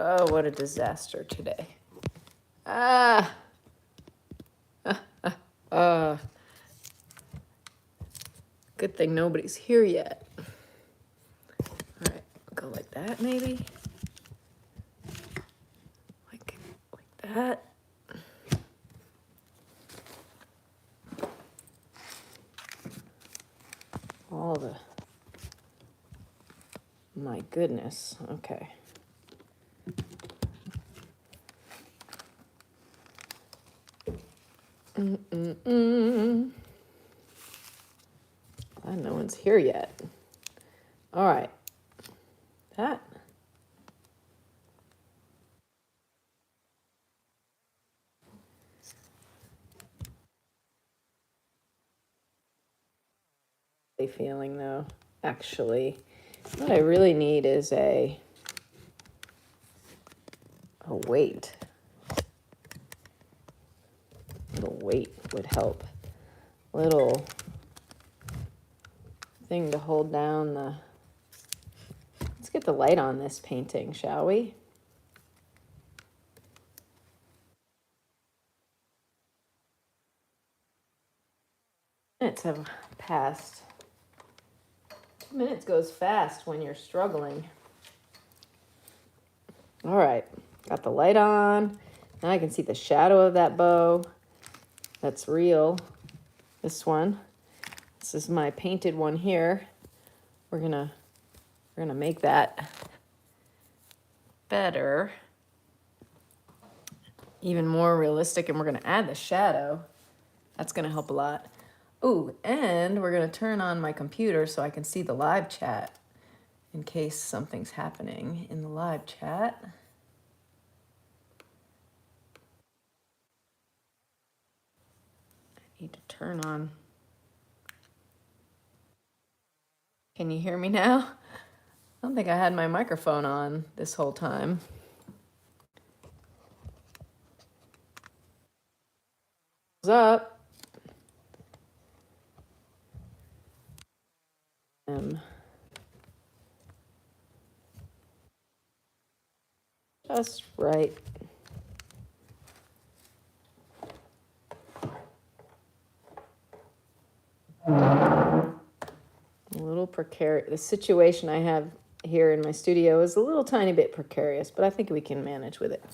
Oh, what a disaster today. Ah. Good thing nobody's here yet. All right, go like that maybe. Like that. All the, my goodness, okay. Glad no one's here yet. All right, that. Feeling though, actually, what I really need is a weight. A little weight would help. Little thing to hold down the. Let's get the light on this painting, shall we? Minutes have passed. 2 minutes goes fast when you're struggling. All right, got the light on. Now I can see the shadow of that bow. That's real. This one. This is my painted one here. We're gonna make that better, even more realistic, and we're gonna add the shadow. That's gonna help a lot. Ooh, and we're gonna turn on my computer so I can see the live chat in case something's happening in the live chat. I need to turn on. Can you hear me now? I don't think I had my microphone on this whole time. What's up? Just right. A little precarious. The situation I have here in my studio is a little tiny bit precarious, but I think we can manage with it.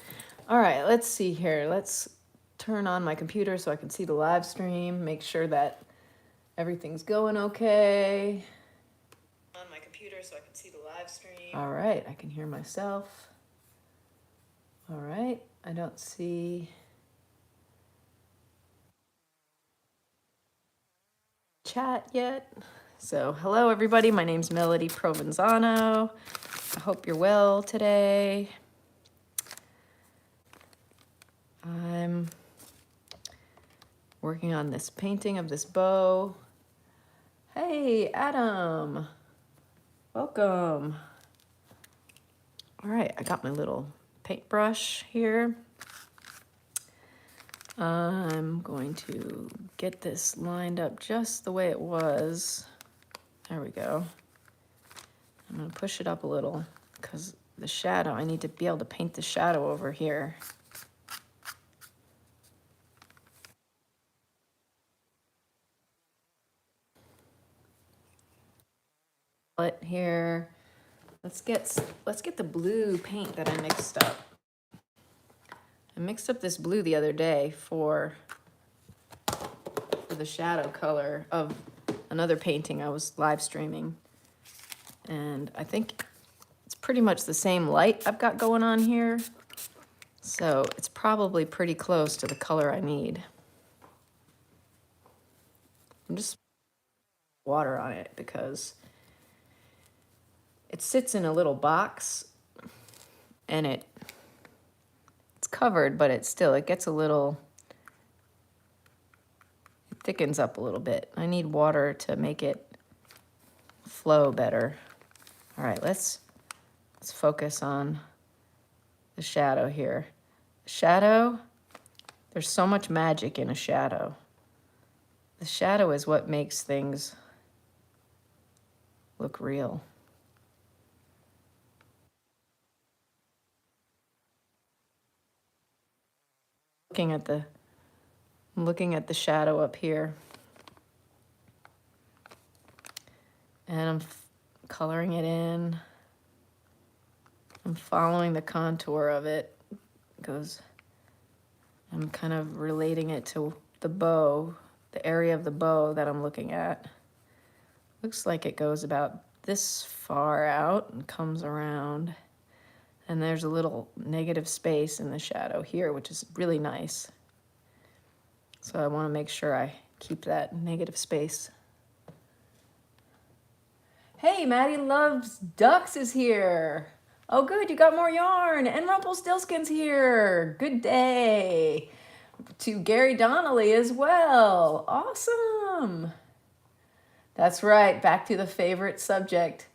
All right, let's see here. Let's turn on my computer so I can see the live stream, make sure that everything's going okay. On my computer so I can see the live stream. All right, I can hear myself. All right, I don't see chat yet. So hello everybody, my name's Melodie Provenzano. I hope you're well today. I'm working on this painting of this bow. Hey, Adam. Welcome. All right, I got my little paintbrush here. I'm going to get this lined up just the way it was. There we go. I'm going to push it up a little because the shadow, I need to be able to paint the shadow over here. Here, let's get the blue paint that I mixed up. I mixed up this blue the other day for the shadow color of another painting I was live streaming. And I think it's pretty much the same light I've got going on here. So it's probably pretty close to the color I need. I'm just water on it because it sits in a little box and it's covered, but it gets a little, it thickens up a little bit. I need water to make it flow better. All right, let's focus on the shadow here. Shadow, there's so much magic in a shadow. The shadow is what makes things look real. looking at the shadow up here. And I'm coloring it in. I'm following the contour of it. I'm kind of relating it to the bow, the area of the bow that I'm looking at. Looks like it goes about this far out and comes around. And there's a little negative space in the shadow here, which is really nice. So I want to make sure I keep that negative space. Hey, Maddie Loves Ducks is here. Oh, good, you got more yarn. And Rumpelstiltskin's here. Good day. To Gary Donnelly as well. Awesome. That's right, back to the favorite subject.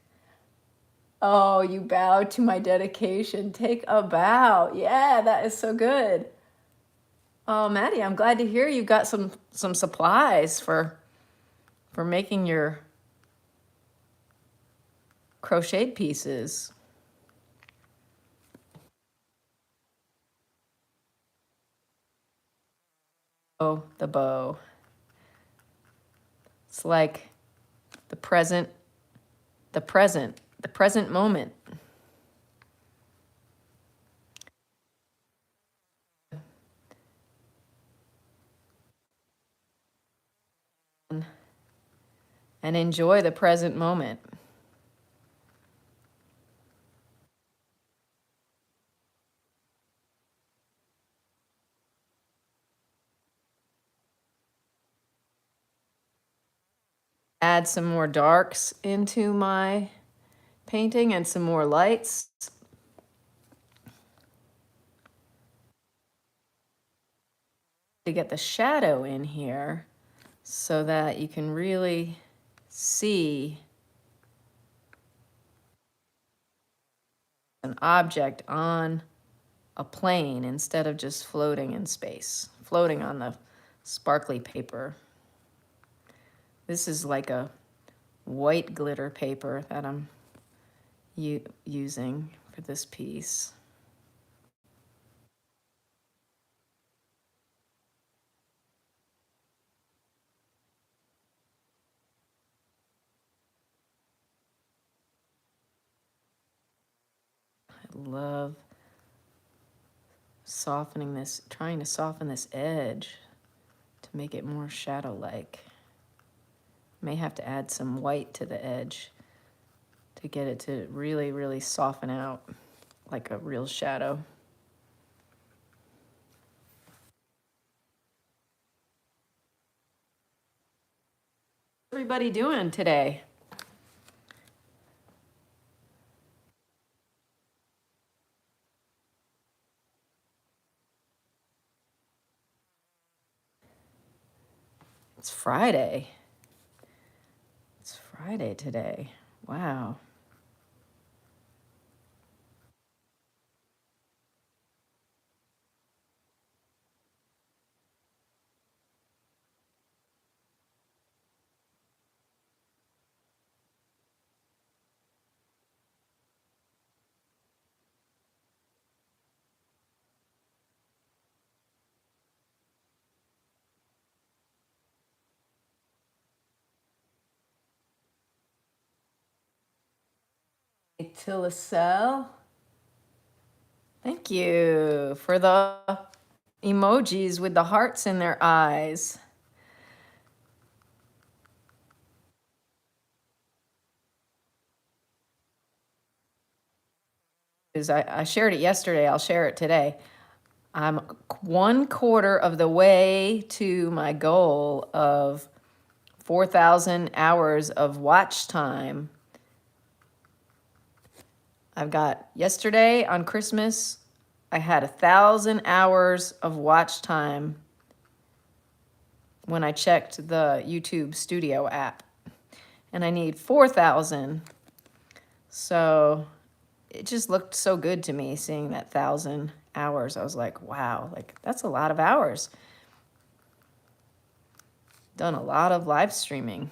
Oh, you bowed to my dedication. Take a bow. Yeah, that is so good. Oh, Maddie, I'm glad to hear you got some supplies for making your crocheted pieces. Oh, the bow. It's like the present moment. And enjoy the present moment. Add some more darks into my painting and some more lights. To get the shadow in here so that you can really see an object on a plane instead of just floating in space, floating on the sparkly paper. This is like a white glitter paper that I'm using for this piece. I love softening this, trying to soften this edge to make it more shadow-like. May have to add some white to the edge to get it to really, really soften out like a real shadow. What's everybody doing today? It's Friday. It's Friday today. Wow. Tillicel. Thank you for the emojis with the hearts in their eyes. Because I shared it yesterday, I'll share it today. I'm 1/4 of the way to my goal of 4,000 hours of watch time. I've got yesterday on Christmas, I had 1,000 hours of watch time when I checked the YouTube Studio app. And I need 4,000. So it just looked so good to me seeing that 1,000 hours. I was like, wow, like that's a lot of hours. Done a lot of live streaming.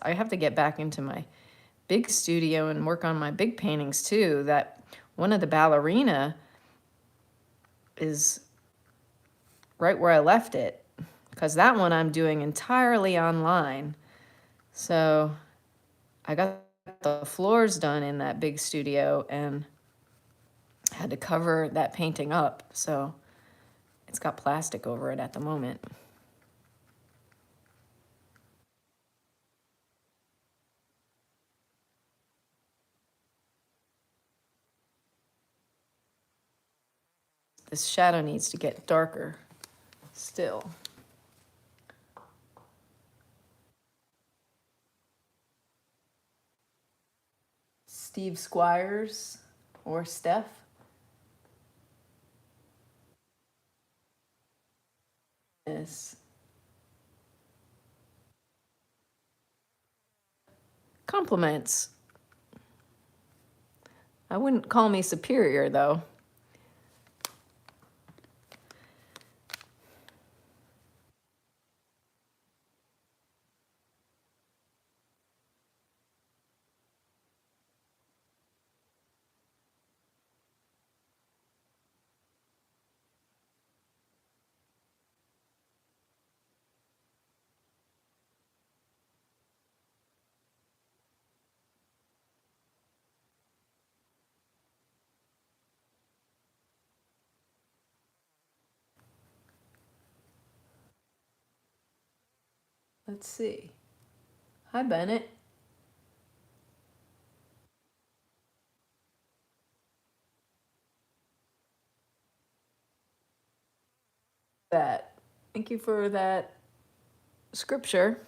I have to get back into my big studio and work on my big paintings too. That one of the ballerina is right where I left it, because that one I'm doing entirely online. So I got the floors done in that big studio and had to cover that painting up. So it's got plastic over it at the moment. This shadow needs to get darker still. Steve Squires or Steph. Yes. Compliments. I wouldn't call me superior though. Let's see. Hi, Bennett. That. Thank you for that scripture.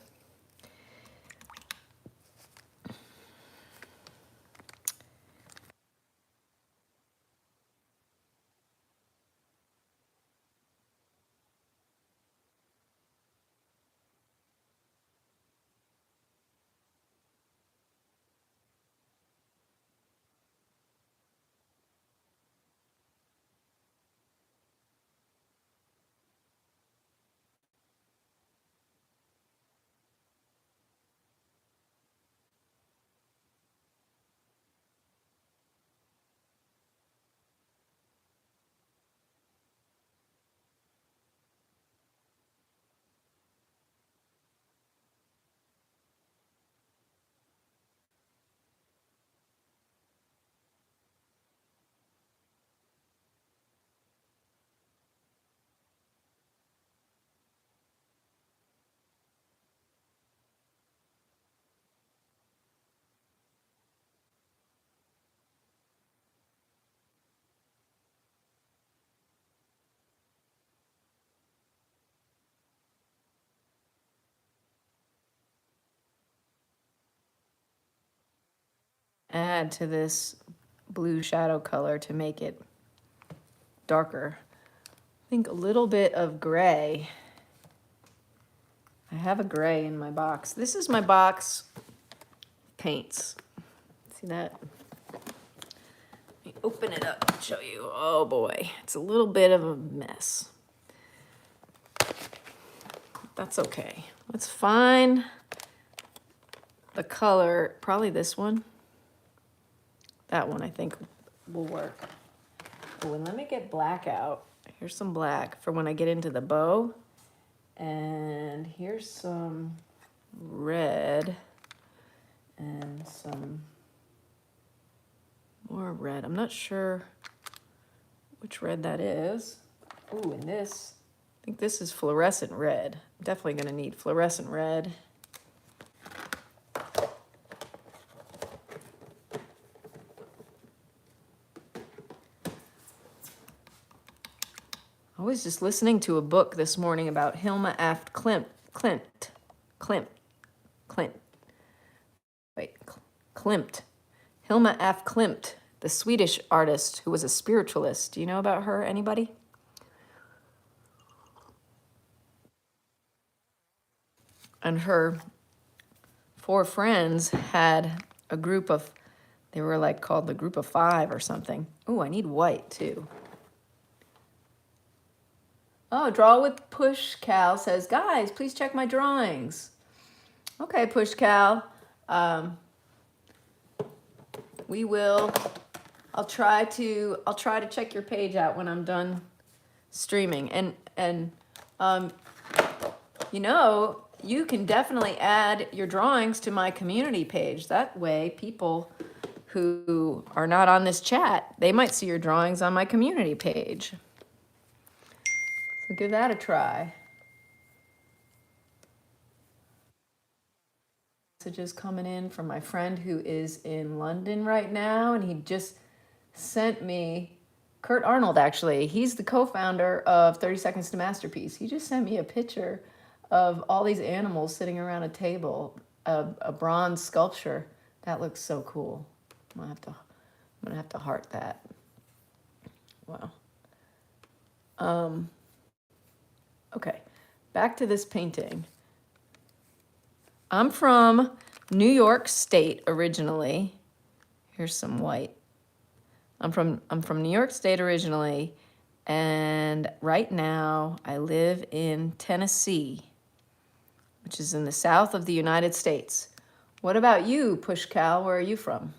Add to this blue shadow color to make it darker. I think a little bit of gray. I have a gray in my box. This is my box paints. See that? Let me open it up and show you. Oh boy, it's a little bit of a mess. That's okay. Let's find the color, probably this one. That one I think will work. Oh, and let me get black out. Here's some black for when I get into the bow. And here's some red and some more red. I'm not sure which red that is. Ooh, and this, I think this is fluorescent red. I'm definitely gonna need fluorescent red. I was just listening to a book this morning about Hilma af Klint. Klimt. Hilma af Klint, the Swedish artist who was a spiritualist. Do you know about her, anybody? And her 4 friends had a group of, they were like called the group of 5 or something. Oh, I need white too. Oh, Draw with Push Cal says, guys, please check my drawings. Okay, Push Cal. We will. I'll try to check your page out when I'm done streaming. And um, you know, you can definitely add your drawings to my community page. That way, people who are not on this chat, they might see your drawings on my community page. So give that a try. Messages coming in from my friend who is in London right now, and he just sent me Kurt Arnold. Actually, he's the co-founder of 30 Seconds to Masterpiece. He just sent me a picture of all these animals sitting around a table, a bronze sculpture. That looks so cool. I'm gonna have to heart that. Wow. Okay, back to this painting. I'm from New York State originally. Here's some white. I'm from New York State originally, and right now I live in Tennessee, which is in the south of the United States. What about you, Push Cal? Where are you from?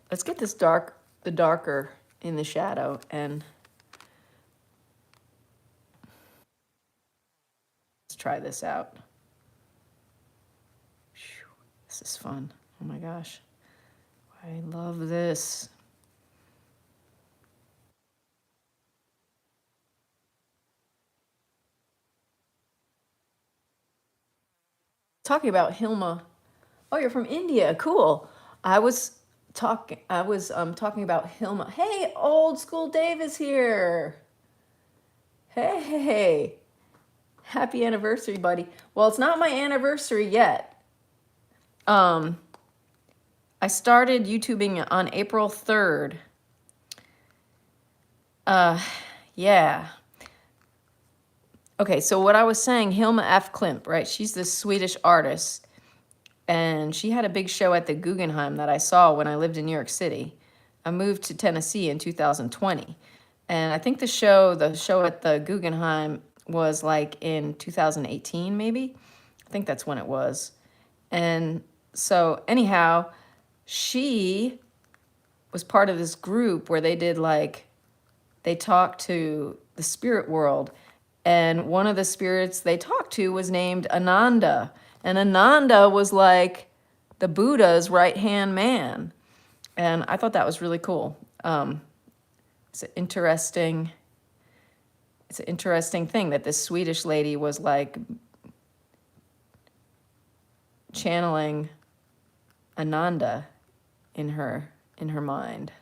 Let's get this the darker in the shadow, and let's try this out. This is fun. Oh my gosh. I love this. Talking about Hilma. Oh, you're from India. Cool. I was talking about Hilma. Hey, old school Dave is here. Hey. Happy anniversary, buddy. Well, it's not my anniversary yet. I started YouTubing on April 3rd. Yeah. Okay, so what I was saying, Hilma F. Klimp, right? She's this Swedish artist, and she had a big show at the Guggenheim that I saw when I lived in New York City. I moved to Tennessee in 2020, and I think the show at the Guggenheim was like in 2018, maybe. I think that's when it was. And so anyhow, she was part of this group where they talked to the spirit world, and one of the spirits they talked to was named Ananda, and Ananda was like the Buddha's right-hand man, and I thought that was really cool. It's an interesting thing that this Swedish lady was like channeling Ananda in her mind.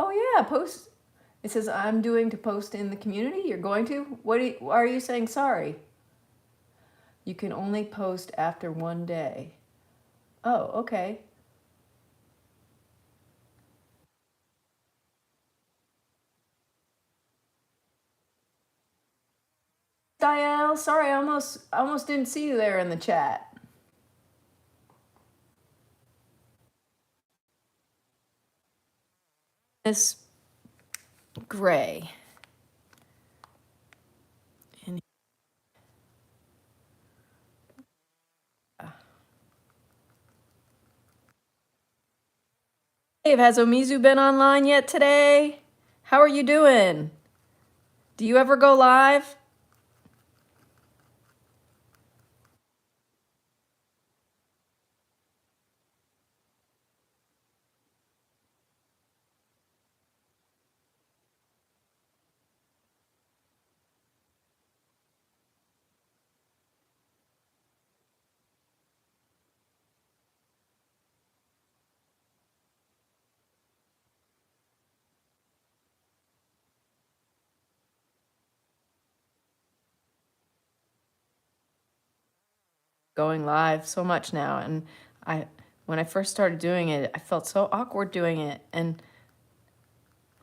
Oh yeah, post. It says I'm doing to post in the community. You're going to? Why are you saying sorry? You can only post after 1 day. Oh, okay. Dial, sorry, I almost didn't see you there in the chat. This gray. And Dave, has Omizu been online yet today? How are you doing? Do you ever go live? Going live so much now, and when I first started doing it, I felt so awkward doing it, and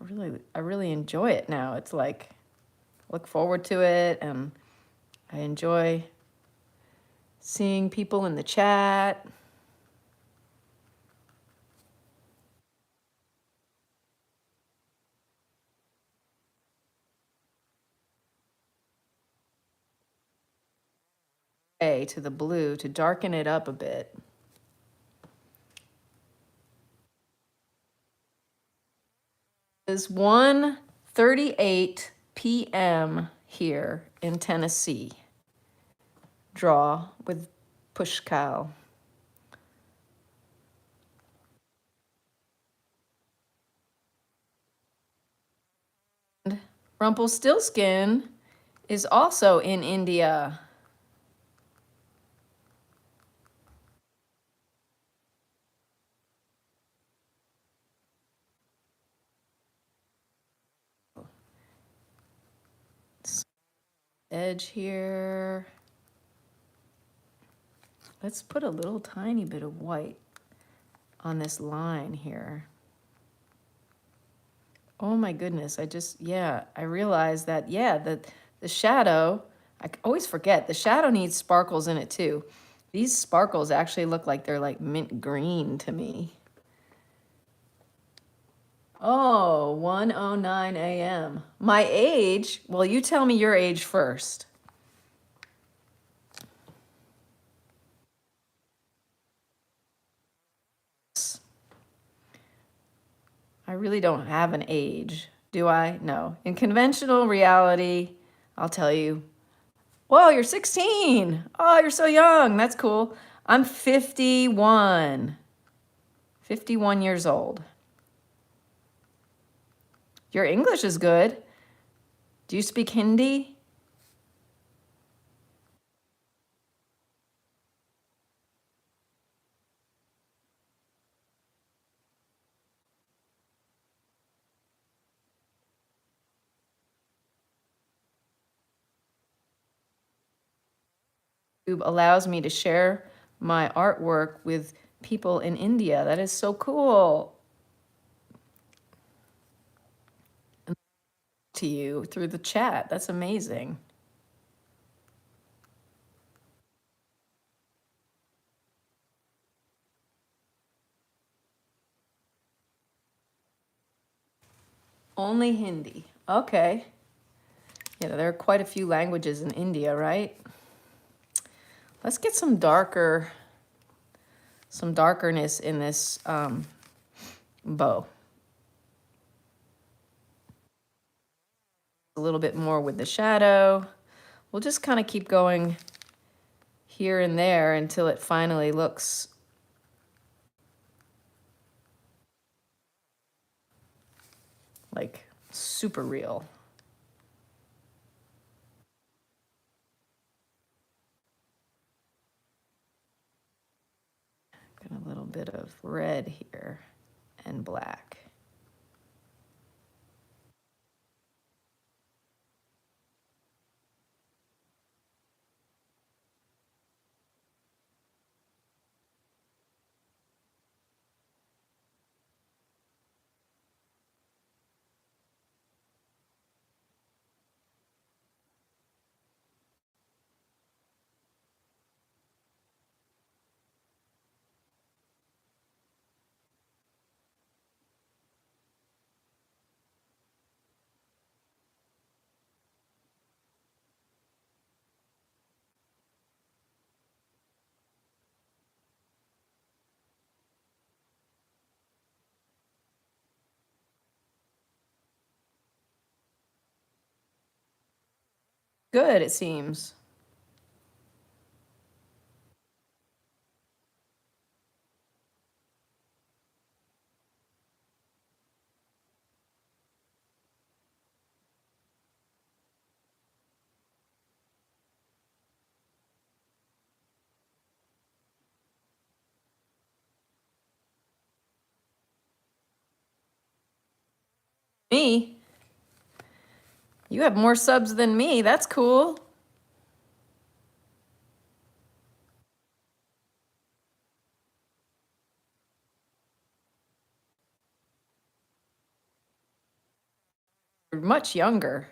I really enjoy it now. It's like, look forward to it, and I enjoy seeing people in the chat. To the blue to darken it up a bit. It's 1:38 p.m. here in Tennessee. Draw with Pushkal. Rumpelstiltskin is also in India. Edge here. Let's put a little tiny bit of white on this line here. Oh my goodness, I realized that, the shadow, I always forget, the shadow needs sparkles in it too. These sparkles actually look like they're like mint green to me. Oh, 1:09 a.m. My age, well, you tell me your age first. I really don't have an age, do I? No. In conventional reality, I'll tell you, whoa, you're 16. Oh, you're so young. That's cool. I'm 51. 51 years old. Your English is good. Do you speak Hindi? YouTube allows me to share my artwork with people in India. That is so cool. To you through the chat. That's amazing. Only Hindi. Okay. Yeah, there are quite a few languages in India, right? Let's get some darkerness in this bow. A little bit more with the shadow. We'll just kind of keep going here and there until it finally looks like super real. Got a little bit of red here and black. Good, it seems. Me? You have more subs than me. That's cool. much younger,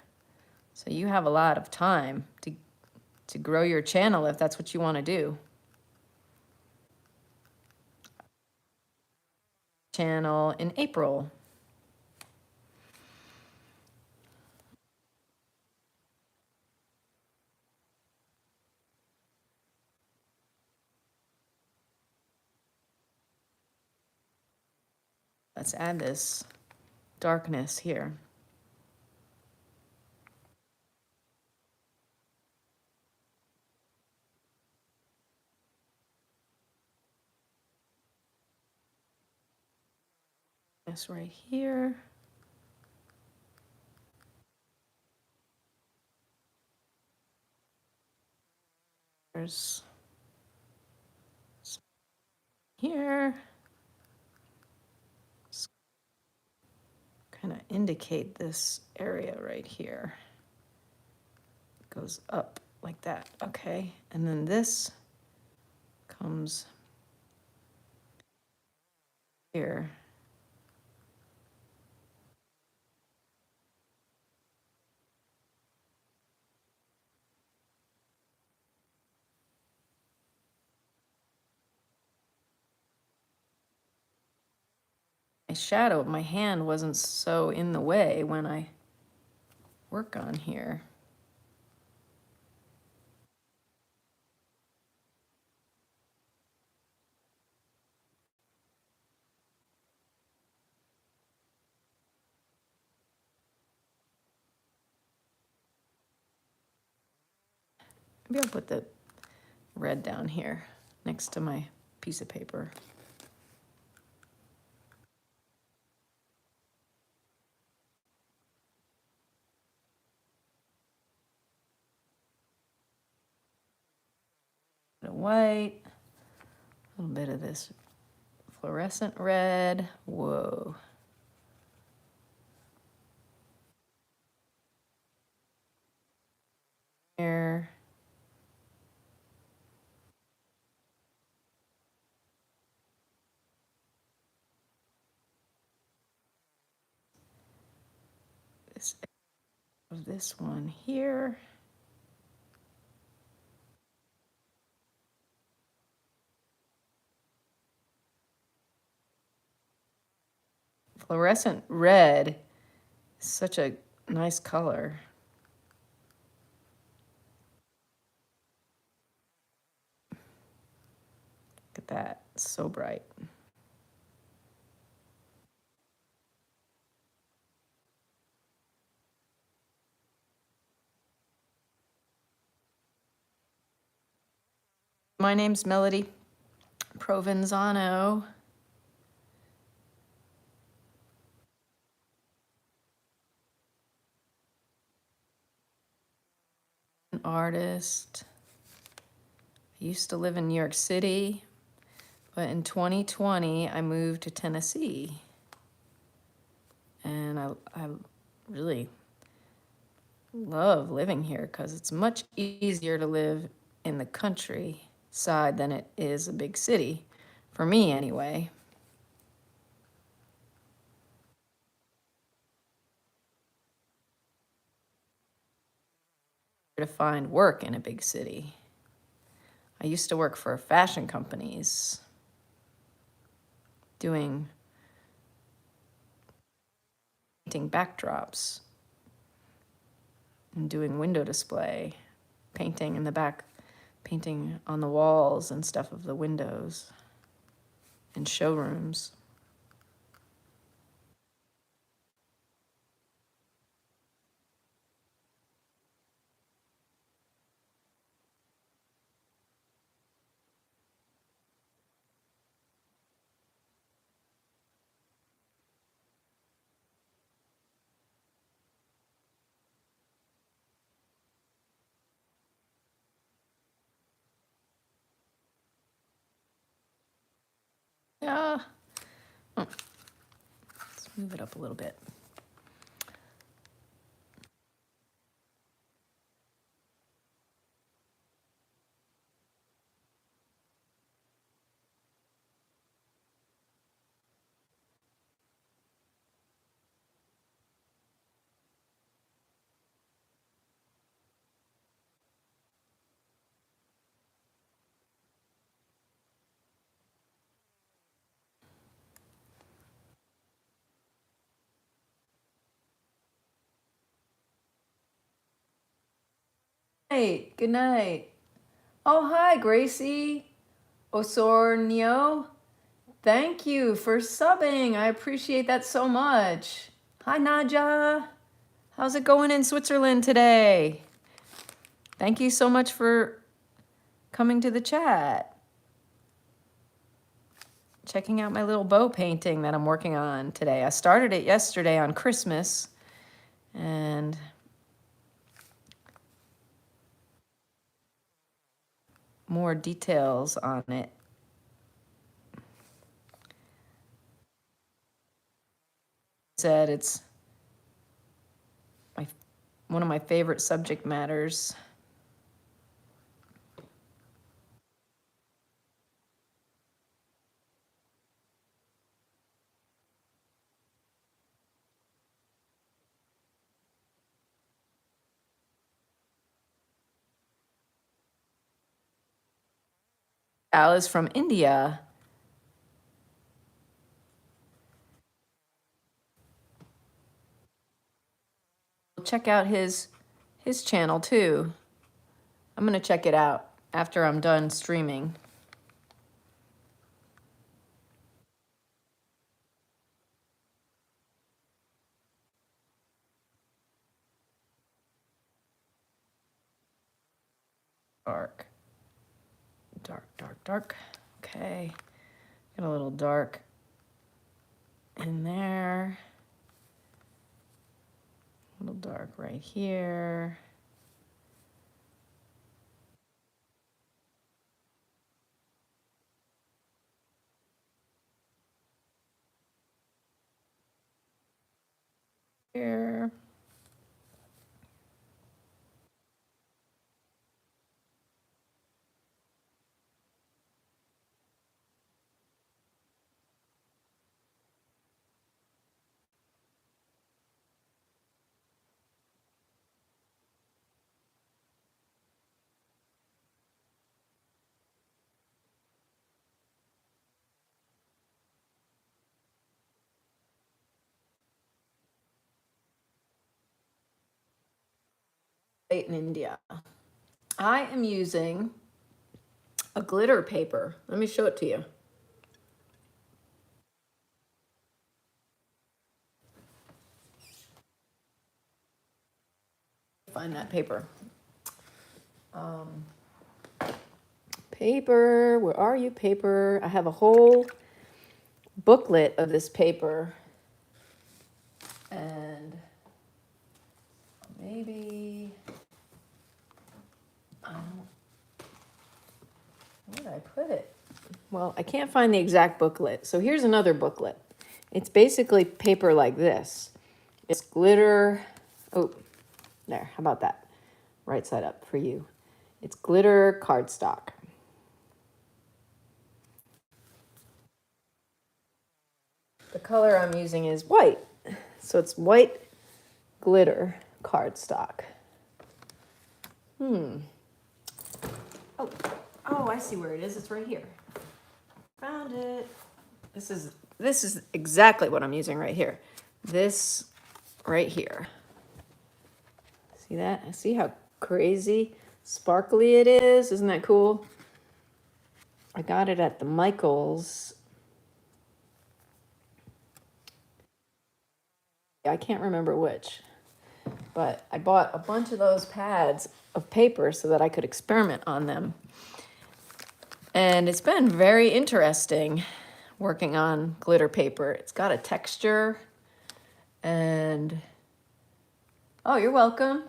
so you have a lot of time to grow your channel if that's what you want to do. Channel in April. Let's add this darkness here. This right here. There's here. Kind of indicate this area right here. It goes up like that. Okay. And then this comes here. My shadow, my hand wasn't so in the way when I work on here. Maybe I'll put the red down here next to my piece of paper. A white, a little bit of this fluorescent red. Whoa. Here. This one here. Fluorescent red is such a nice color. Look at that, it's so bright. My name's Melodie Provenzano. An artist. I used to live in New York City, but in 2020 I moved to Tennessee. And I really love living here because it's much easier to live in the countryside than it is a big city, for me anyway. To find work in a big city. I used to work for fashion companies doing painting backdrops and doing window display, painting in the back, painting on the walls and stuff of the windows in showrooms. Yeah. Oh. Let's move it up a little bit. Hey, good night. Oh, hi, Gracie Osornio. Thank you for subbing. I appreciate that so much. Hi, Naja. How's it going in Switzerland today? Thank you so much for coming to the chat. Checking out my little bow painting that I'm working on today. I started it yesterday on Christmas, and more details on it. Said it's one of my favorite subject matters. Al is from India. Check out his channel too. I'm gonna check it out after I'm done streaming. Dark, dark, dark, dark. Okay, get a little dark in there. A little dark right here. Here. In India. I am using a glitter paper. Let me show it to you. Find that paper. Paper, where are you, paper? I have a whole booklet of this paper. And maybe, where did I put it? Well, I can't find the exact booklet. So here's another booklet. It's basically paper like this. It's glitter. Oh, there. How about that? Right side up for you. It's glitter cardstock. The color I'm using is white. So it's white glitter cardstock. Oh, I see where it is. It's right here. Found it. This is exactly what I'm using right here. This right here. See that? See how crazy sparkly it is? Isn't that cool? I got it at the Michaels. I can't remember which, but I bought a bunch of those pads of paper so that I could experiment on them. And it's been very interesting working on glitter paper. It's got a texture and, oh, you're welcome.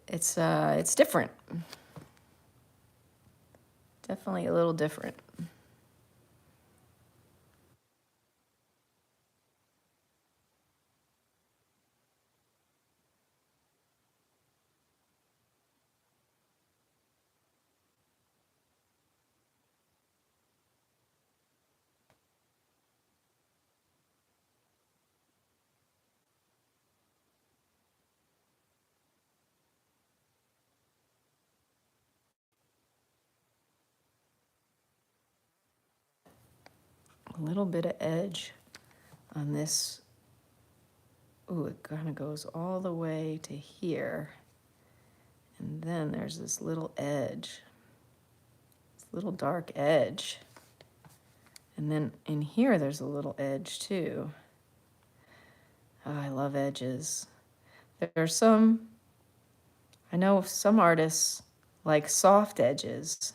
It's different. Definitely a little different. A little bit of edge on this. Ooh, it kind of goes all the way to here. And then there's this little edge, this little dark edge. And then in here, there's a little edge too. Oh, I love edges. There are some, I know some artists like soft edges,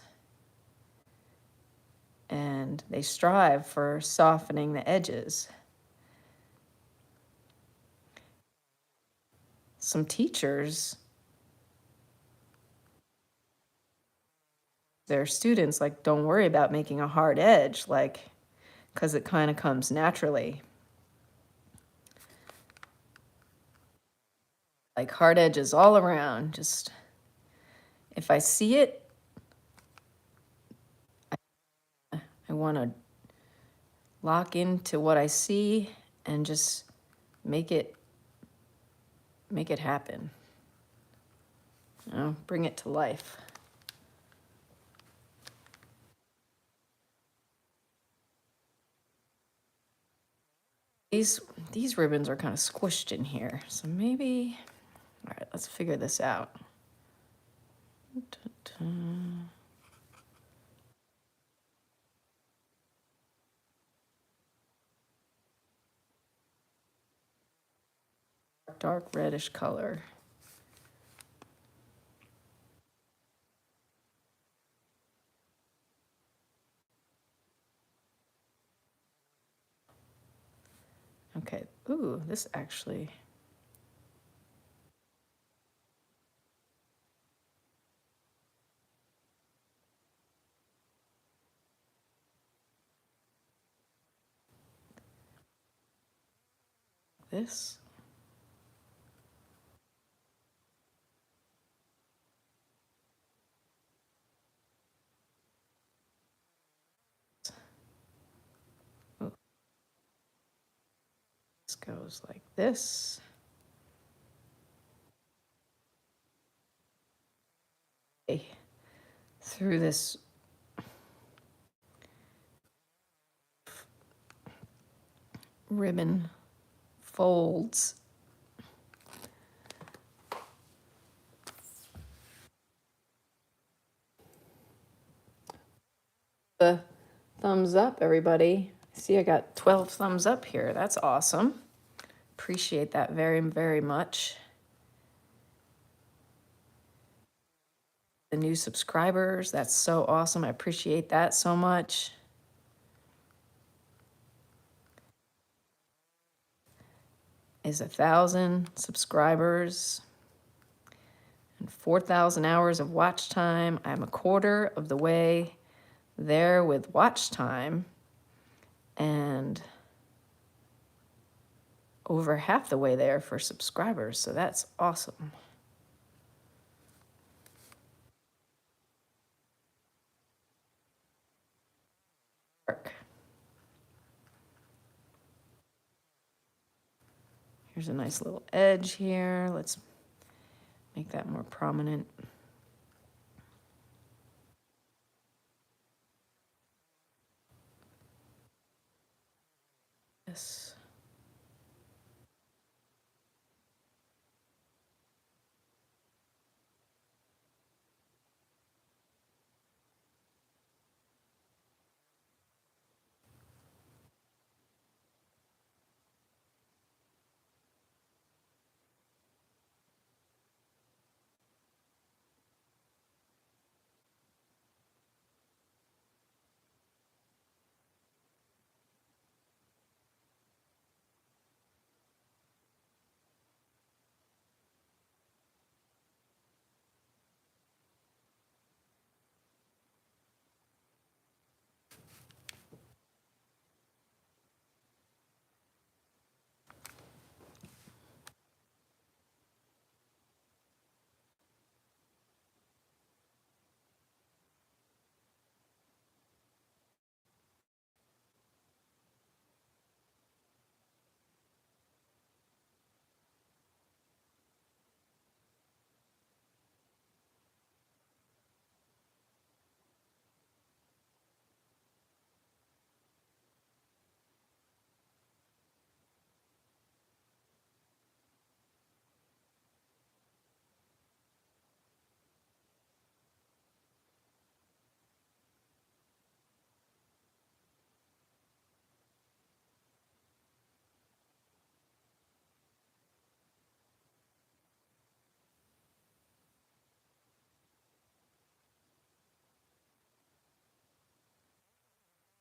and they strive for softening the edges. Some teachers, their students, like, don't worry about making a hard edge, like, because it kind of comes naturally. Like hard edges all around. Just, if I see it, I want to lock into what I see and just make it happen. You know, bring it to life. These ribbons are kind of squished in here, so maybe, all right, let's figure this out. Dark reddish color. Okay, ooh, this actually, this. Ooh, this goes like this. Okay, through this ribbon folds. The thumbs up, everybody. See, I got 12 thumbs up here. That's awesome. Appreciate that very, very much. The new subscribers, that's so awesome. I appreciate that so much. Is 1,000 subscribers and 4,000 hours of watch time. I'm a quarter of the way there with watch time and over half the way there for subscribers. So that's awesome. Here's a nice little edge here. Let's make that more prominent. This.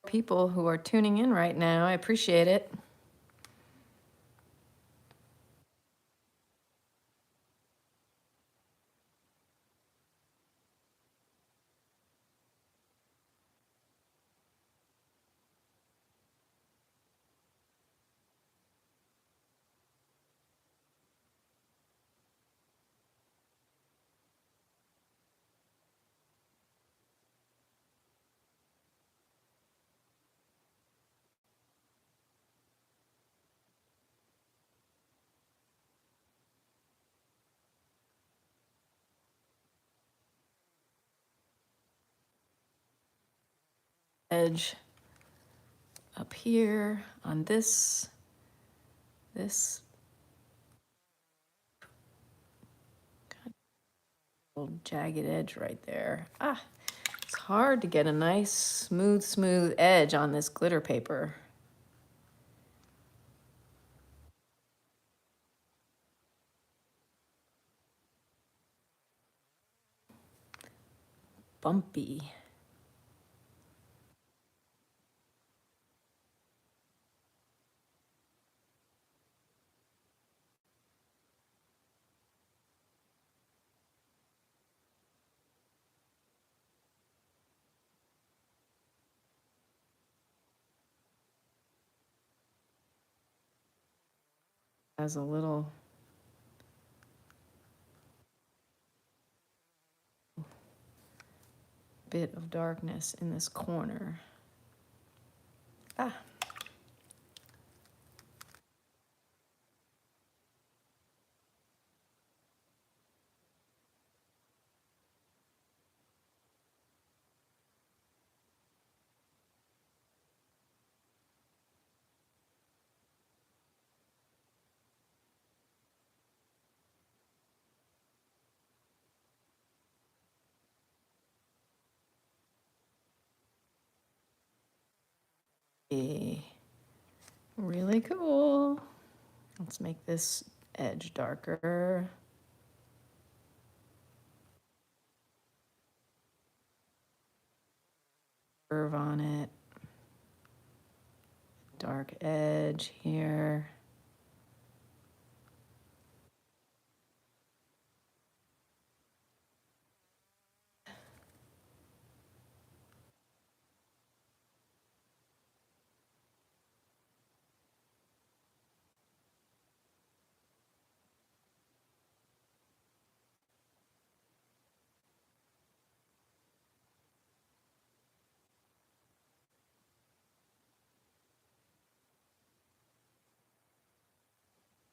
people who are tuning in right now. I appreciate it. Edge up here on this little jagged edge right there. Ah, it's hard to get a nice smooth edge on this glitter paper. Bumpy. Has a little bit of darkness in this corner. Ah. Really cool. Let's make this edge darker. Curve on it. Dark edge here.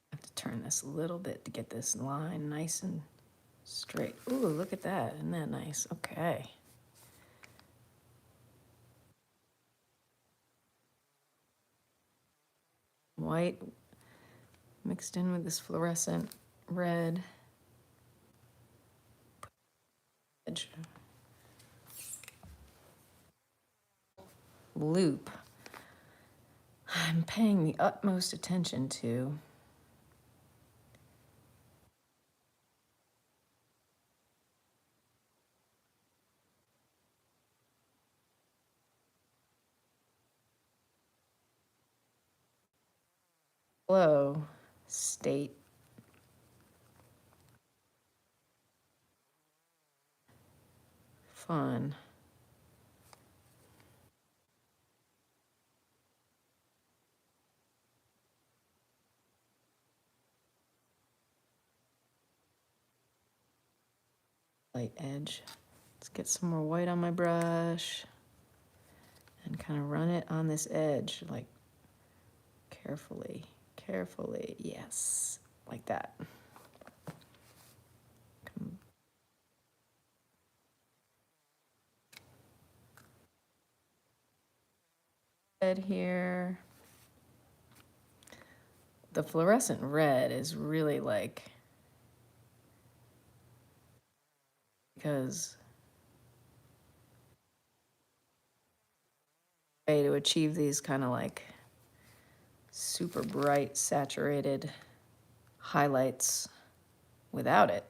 I have to turn this a little bit to get this line nice and straight. Ooh, look at that. Isn't that nice? Okay. White mixed in with this fluorescent red edge. Loop. I'm paying the utmost attention to. Flow state. Fun. Light edge. Let's get some more white on my brush and kind of run it on this edge, like carefully, carefully. Yes, like that. Red here. The fluorescent red is really like, because way to achieve these kind of like super bright saturated highlights without it.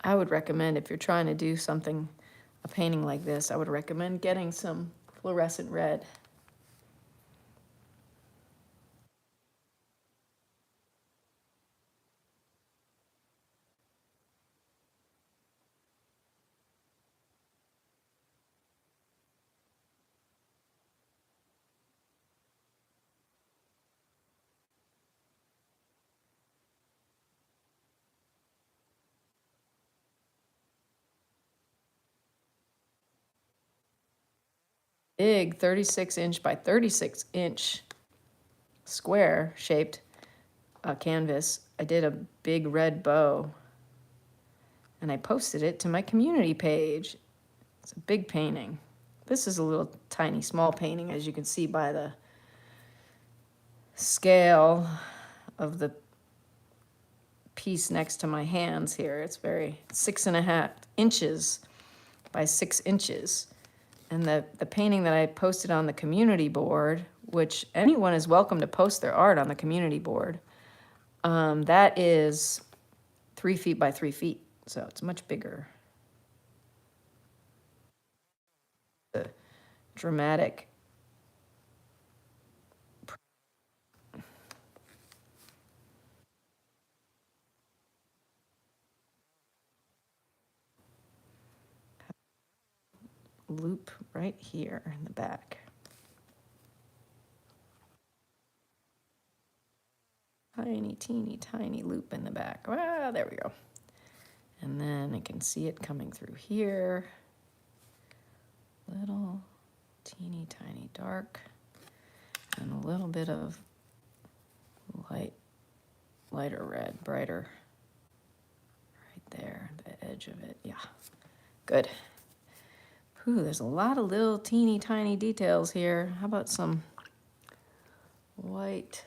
I would recommend, if you're trying to do something, a painting like this, I would recommend getting some fluorescent red. Big 36-inch by 36-inch square shaped canvas. I did a big red bow and I posted it to my community page. It's a big painting. This is a little tiny small painting, as you can see by the scale of the piece next to my hands here. It's very 6.5 inches by 6 inches. And the painting that I posted on the community board, which anyone is welcome to post their art on the community board, that is 3 feet by 3 feet. So it's much bigger. The dramatic loop right here in the back. Tiny, teeny, tiny loop in the back. Ah, there we go. And then I can see it coming through here. Little, teeny, tiny dark. And a little bit of lighter red, brighter. Right there, the edge of it. Yeah, good. Ooh, there's a lot of little teeny tiny details here. How about some white?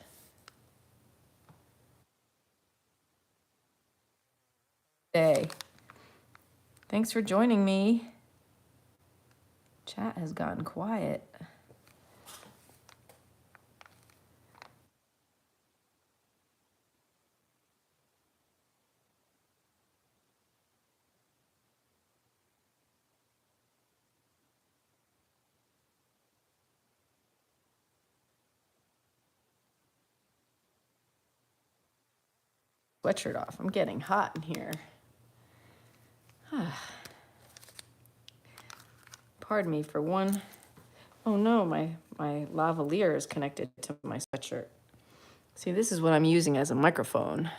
Day. Thanks for joining me. Chat has gotten quiet. Sweatshirt off. I'm getting hot in here. Pardon me for one. Oh no, my lavalier is connected to my sweatshirt. See, this is what I'm using as a microphone.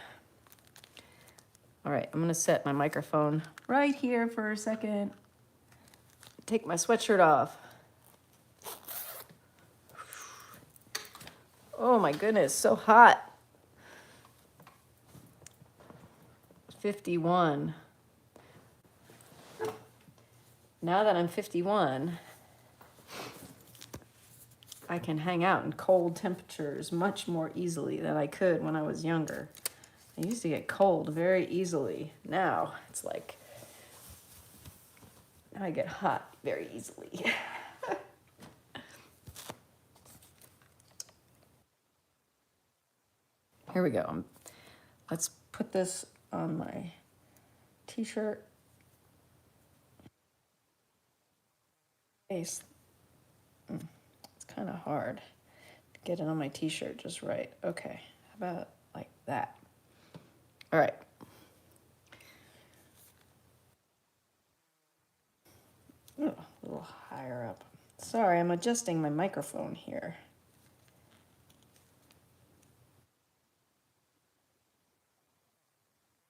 All right, I'm gonna set my microphone right here for a second. Take my sweatshirt off. Oh my goodness, so hot. 51. Now that I'm 51, I can hang out in cold temperatures much more easily than I could when I was younger. I used to get cold very easily. Now it's like, now I get hot very easily. Here we go. Let's put this on my t-shirt. It's kind of hard to get it on my t-shirt just right. Okay, how about like that? All right. Oh, a little higher up. Sorry, I'm adjusting my microphone here.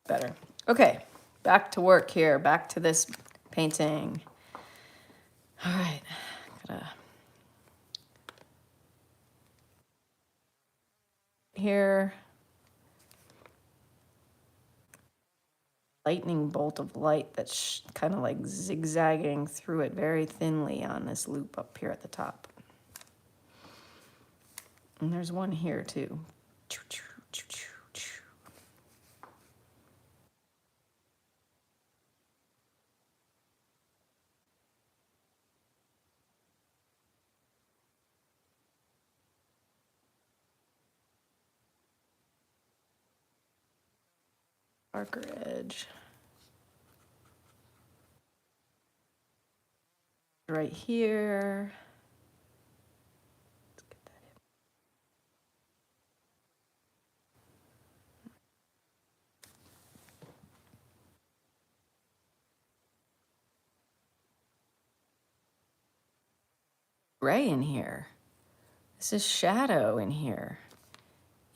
Better. Okay, back to work here. Back to this painting. All right, gotta here. Lightning bolt of light that's kind of like zigzagging through it very thinly on this loop up here at the top. And there's one here too. Darker edge. right here. Let's get that in. Gray in here. This is shadow in here.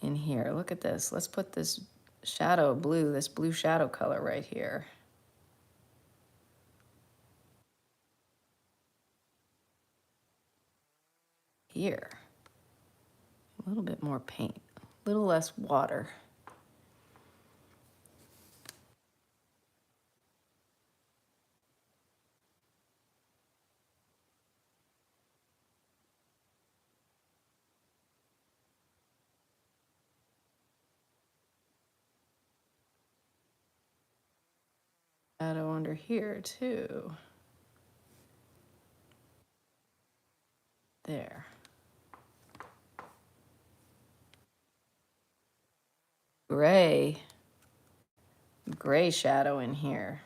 In here, look at this. Let's put this shadow blue, this blue shadow color right here. Here. A little bit more paint, a little less water. Shadow under here too. There. Gray. Gray shadow in here.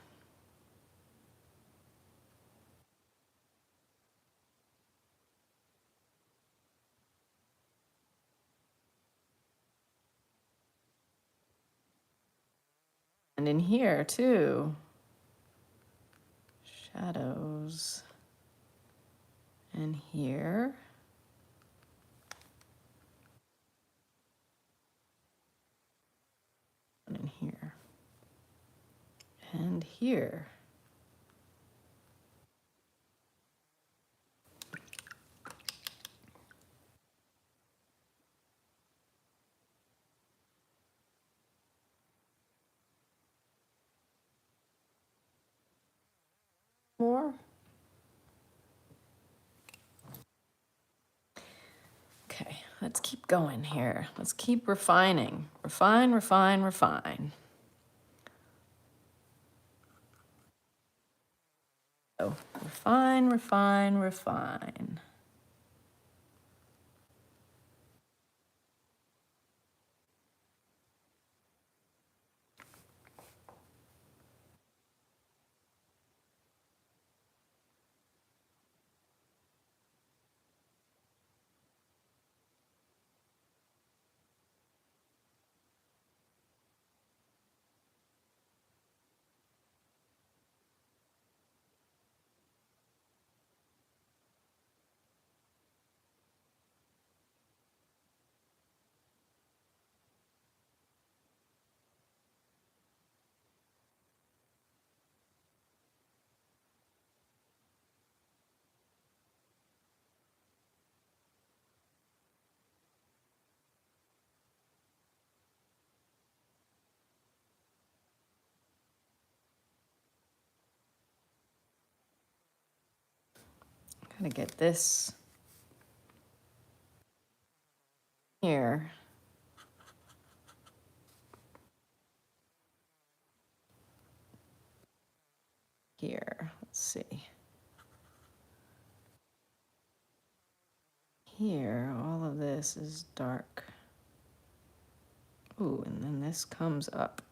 And in here too. Shadows. And here. And in here. And here. More. Okay, let's keep going here. Let's keep refining. Refine, refine, refine. So, refine, refine, refine. Gotta get this here. Here, let's see. Here, all of this is dark. Ooh, and then this comes up.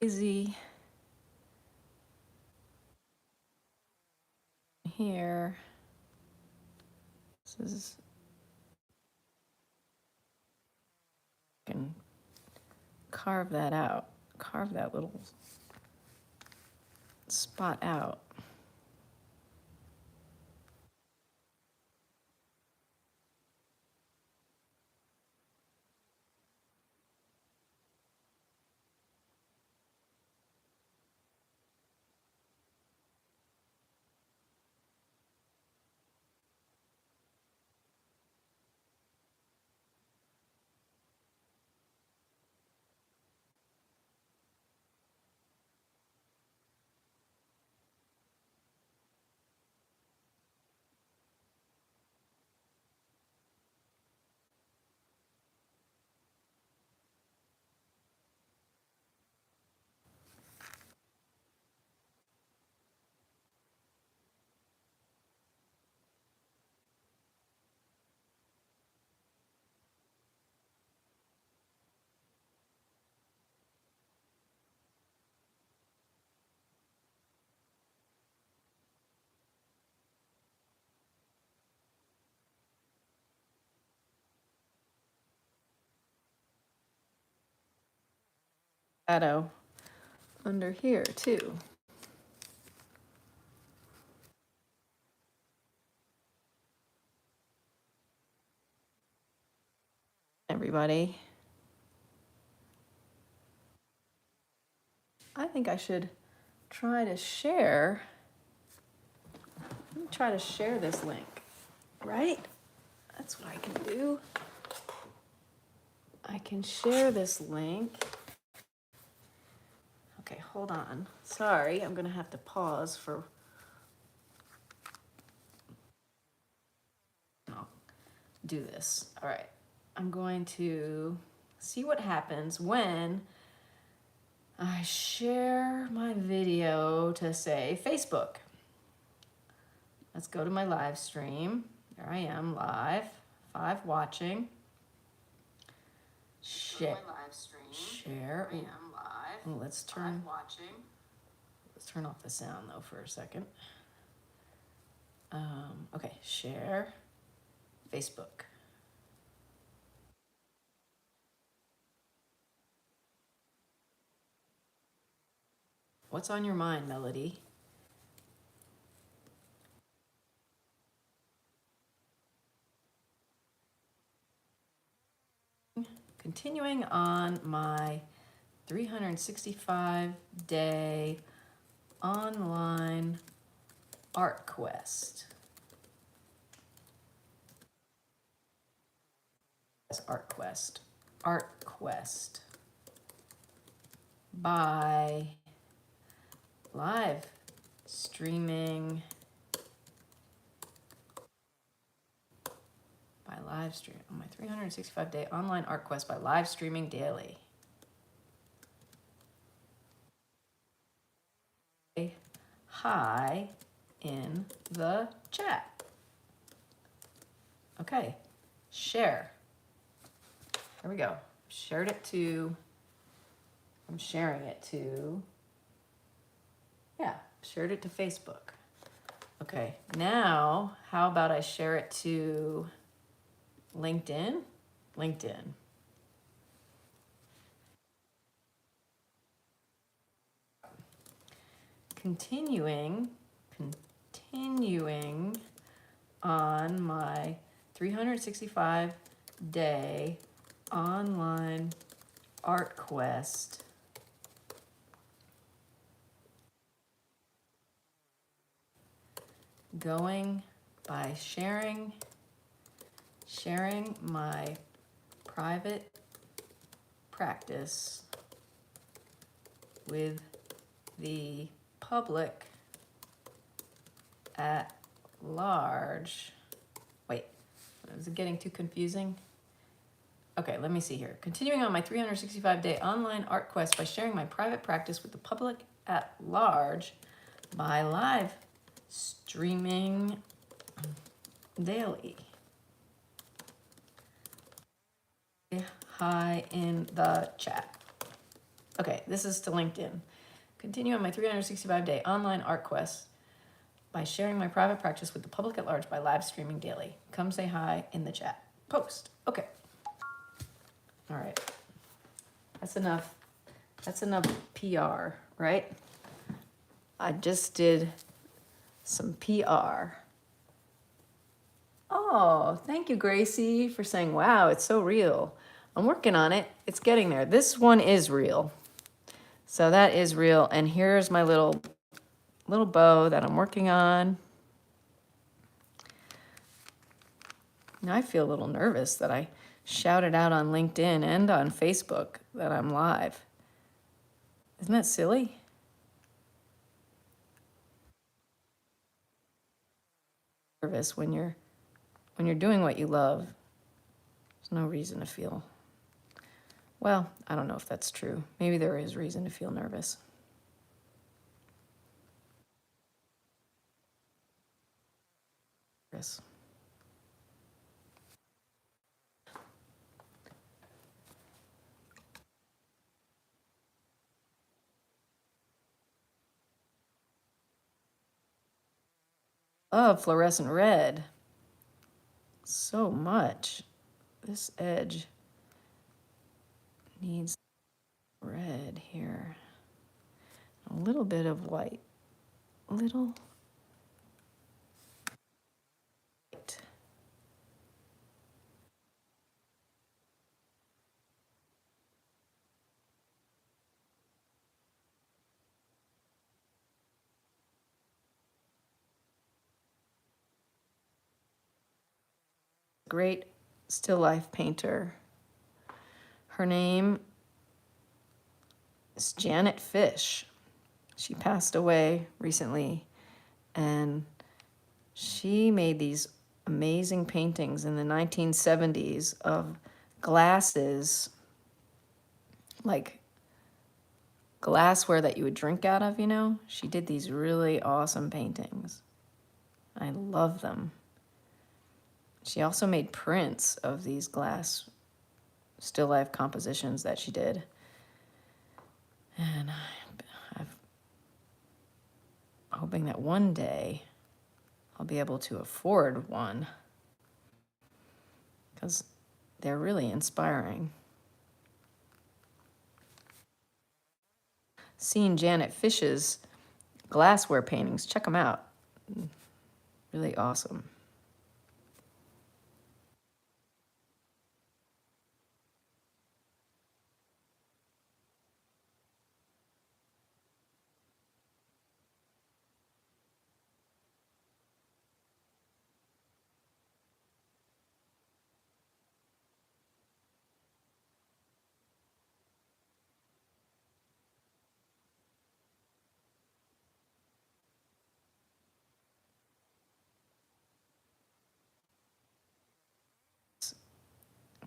Easy. Here. This is, I can carve that out. Carve that little spot out. shadow under here too. Everybody. I think I should try to share. Let me try to share this link, right? That's what I can do. I can share this link. Okay, hold on. Sorry, I'm gonna have to pause for. I'll do this. All right. I'm going to see what happens when I share my video to, say, Facebook. Let's go to my live stream. There I am, live, 5 watching. Share. Share. I am live. Oh, let's turn. Watching. Let's turn off the sound though for a second. Okay, share. Facebook. What's on your mind, Melody? Continuing on my 365-day online art quest. Art quest. Art quest. By live streaming. By live stream on my 365-day online art quest by live streaming daily. Hi in the chat. Okay, share. There we go. Shared it to, I'm sharing it to, yeah, shared it to Facebook. Okay, now how about I share it to LinkedIn? LinkedIn. Continuing on my 365-day online art quest. Going by sharing my private practice with the public at large. Wait, is it getting too confusing? Okay, let me see here. Continuing on my 365-day online art quest by sharing my private practice with the public at large by live streaming daily. Hi in the chat. Okay, this is to LinkedIn. Continue on my 365-day online art quest by sharing my private practice with the public at large by live streaming daily. Come say hi in the chat. Post. Okay. All right. That's enough. That's enough PR, right? I just did some PR. Oh, thank you, Gracie, for saying, wow, it's so real. I'm working on it. It's getting there. This one is real. So that is real. And here's my little bow that I'm working on. Now I feel a little nervous that I shouted out on LinkedIn and on Facebook that I'm live. Isn't that silly? Nervous when you're doing what you love. There's no reason to feel. Well, I don't know if that's true. Maybe there is reason to feel nervous. Yes. Oh, fluorescent red. So much. This edge needs red here. A little bit of white. Little white. Great still life painter. Her name is Janet Fish. She passed away recently, and she made these amazing paintings in the 1970s of glasses, like glassware that you would drink out of, you know? She did these really awesome paintings. I love them. She also made prints of these glass still life compositions that she did. And I'm hoping that one day I'll be able to afford one, because they're really inspiring. Seeing Janet Fish's glassware paintings, check them out. Really awesome.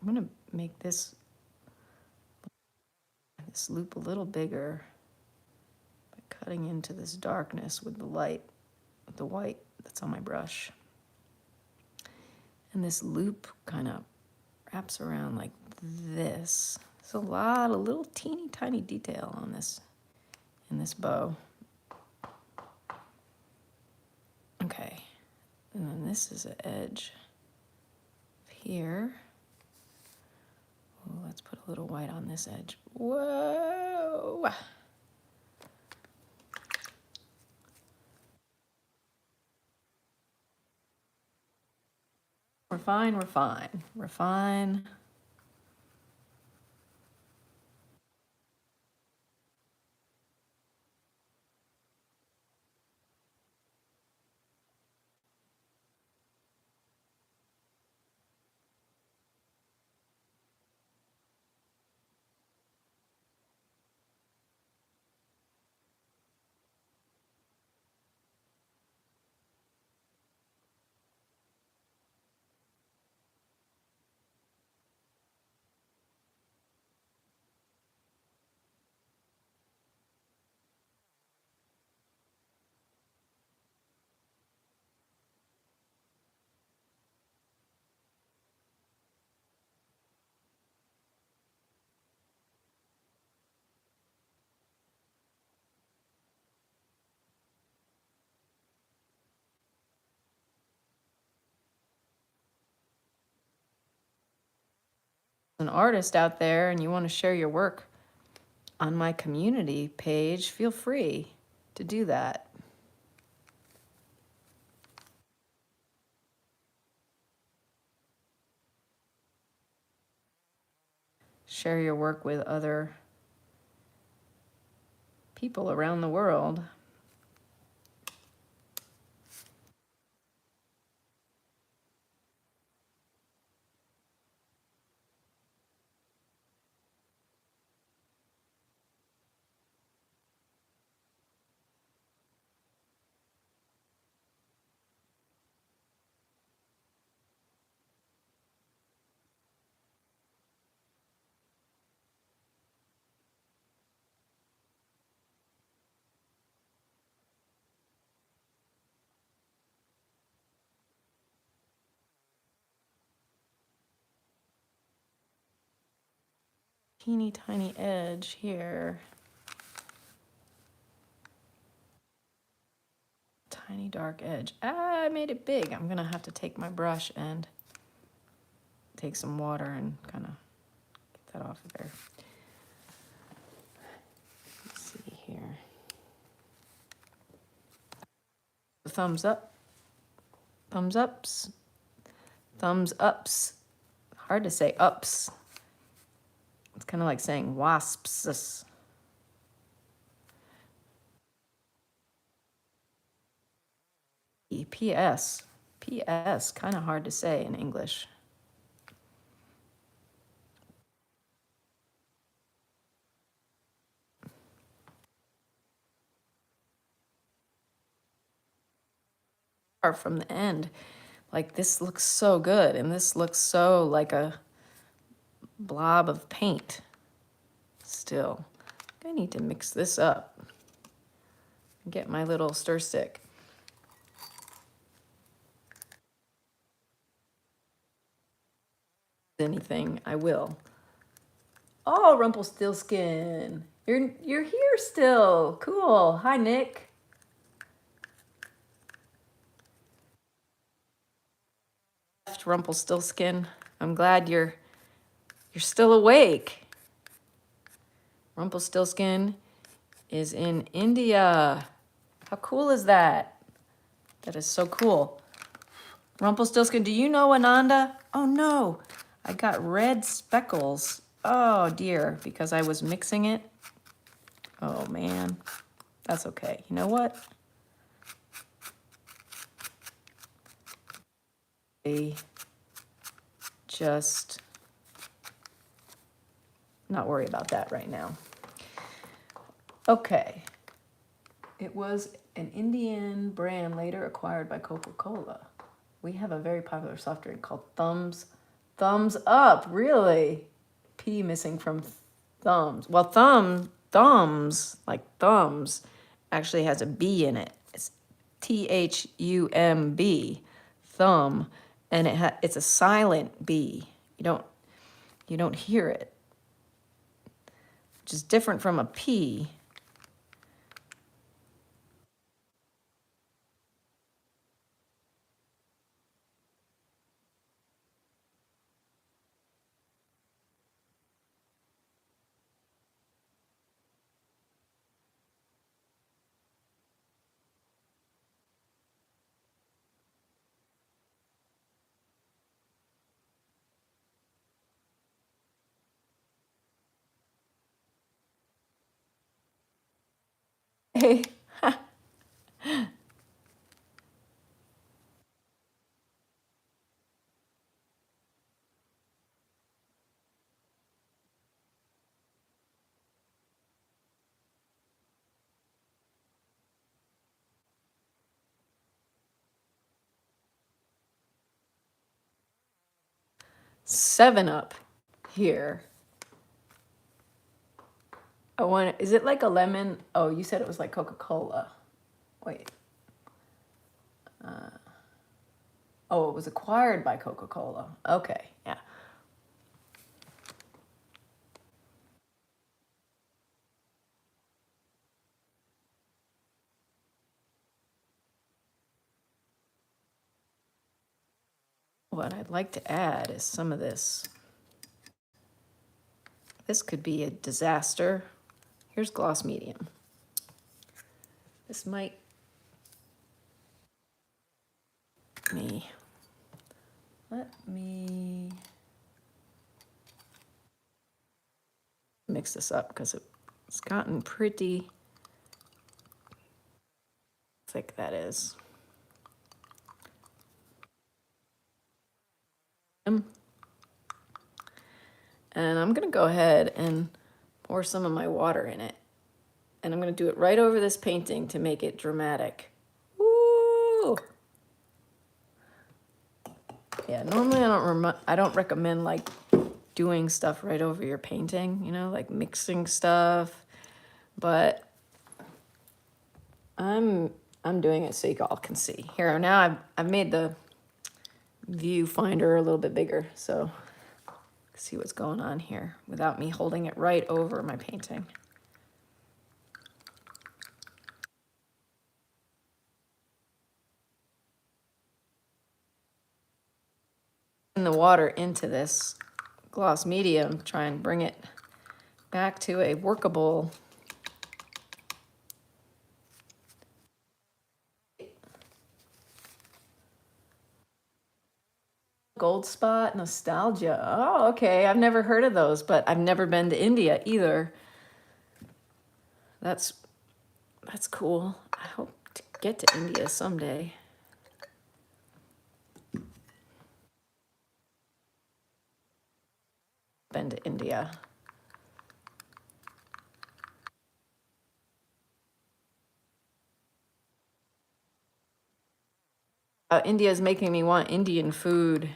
I'm gonna make this loop a little bigger by cutting into this darkness with the light, with the white that's on my brush. And this loop kind of wraps around like this. There's a lot of little teeny tiny detail on this, in this bow. Okay, and then this is an edge here. Ooh, let's put a little white on this edge. Whoa! We're fine, we're fine, we're fine. An artist out there and you want to share your work on my community page, feel free to do that. Share your work with other people around the world. Teeny tiny edge here. Tiny dark edge. I made it big. I'm gonna have to take my brush and take some water and kind of get that off of there. thumbs up. Thumbs ups. Thumbs ups. Hard to say ups. It's kind of like saying wasps. PS. PS, kind of hard to say in English. From the end. Like this looks so good, and this looks so like a blob of paint still. I need to mix this up. Get my little stir stick. Anything, I will. Oh, Rumpelstiltskin. You're here still. Cool. Hi, Nick. Rumpelstiltskin. I'm glad you're still awake. Rumpelstiltskin is in India. How cool is that? That is so cool. Rumpelstiltskin, do you know Ananda? Oh no, I got red speckles. Oh dear, because I was mixing it. Oh man, that's okay. You know what? Just not worry about that right now. Okay. It was an Indian brand later acquired by Coca-Cola. We have a very popular soft drink called Thumbs Up. Really? P missing from thumbs. Well, thumbs, like thumbs, actually has a B in it. It's THUMB, thumb, and it's a silent B. You don't hear it, which is different from a P. Hey. 7-Up here. Is it like a lemon? Oh, you said it was like Coca-Cola. Wait. Oh, it was acquired by Coca-Cola. Okay, yeah. What I'd like to add is some of this. This could be a disaster. Here's gloss medium. This might let me mix this up because it's gotten pretty thick, that is. And I'm gonna go ahead and pour some of my water in it. And I'm gonna do it right over this painting to make it dramatic. Woo! Yeah, normally I don't recommend like doing stuff right over your painting, you know, like mixing stuff, but I'm doing it so you all can see. Here, now I've made the viewfinder a little bit bigger, so see what's going on here without me holding it right over my painting. The water into this gloss medium, try and bring it back to a workable Gold Spot, Nostalgia. Oh, okay. I've never heard of those, but I've never been to India either. That's cool. I hope to get to India someday. Been to India. India is making me want Indian food.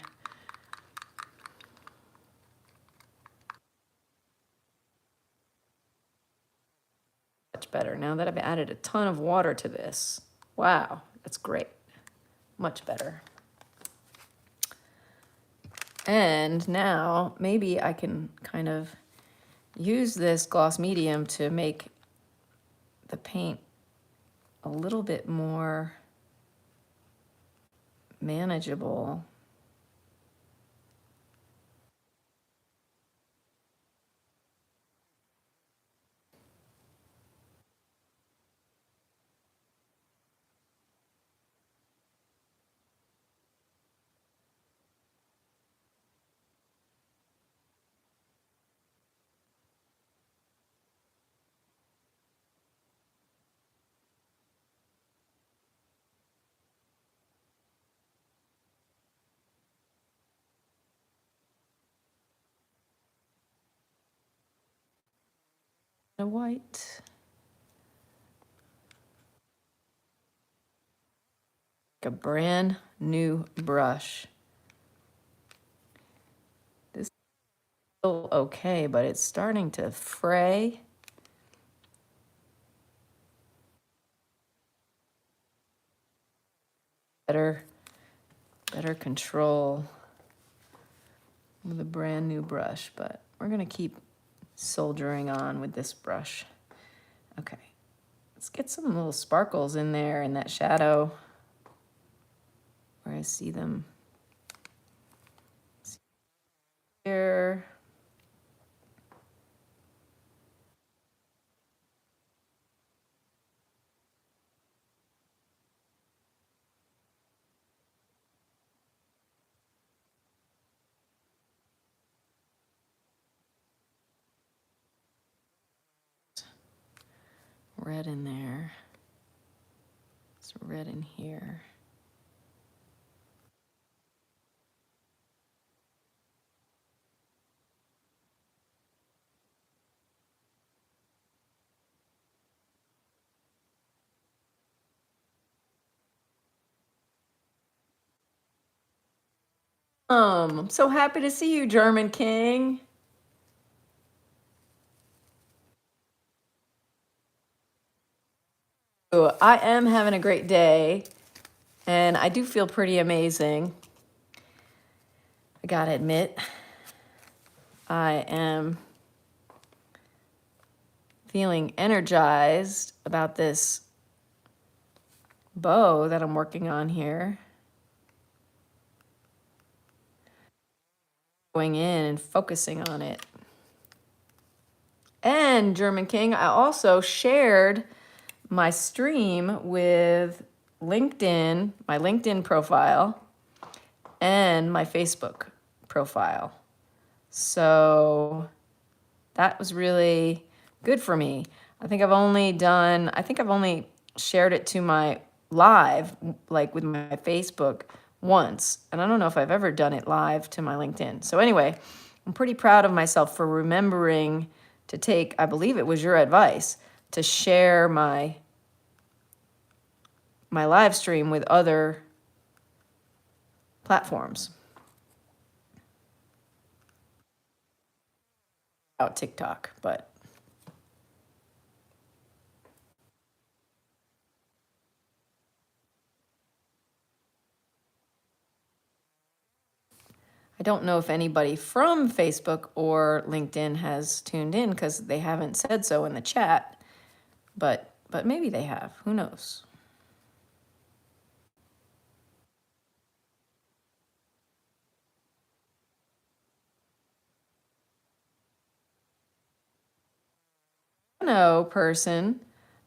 Much better now that I've added a ton of water to this. Wow, that's great. Much better. And now maybe I can kind of use this gloss medium to make the paint a little bit more manageable. A white. A brand new brush. This is still okay, but it's starting to fray. Better control with a brand new brush, but we're gonna keep soldiering on with this brush. Okay, let's get some little sparkles in there in that shadow where I see them here. Red in there. It's red in here. I'm so happy to see you, German King. So I am having a great day, and I do feel pretty amazing. I gotta admit, I am feeling energized about this bow that I'm working on here. Going in and focusing on it. And German King, I also shared my stream with LinkedIn, my LinkedIn profile, and my Facebook profile. So that was really good for me. I think I've only shared it to my live, like with my Facebook once. And I don't know if I've ever done it live to my LinkedIn. So anyway, I'm pretty proud of myself for remembering to take, I believe it was your advice, to share my live stream with other platforms. About TikTok, but I don't know if anybody from Facebook or LinkedIn has tuned in because they haven't said so in the chat, but maybe they have. Who knows? Piano person,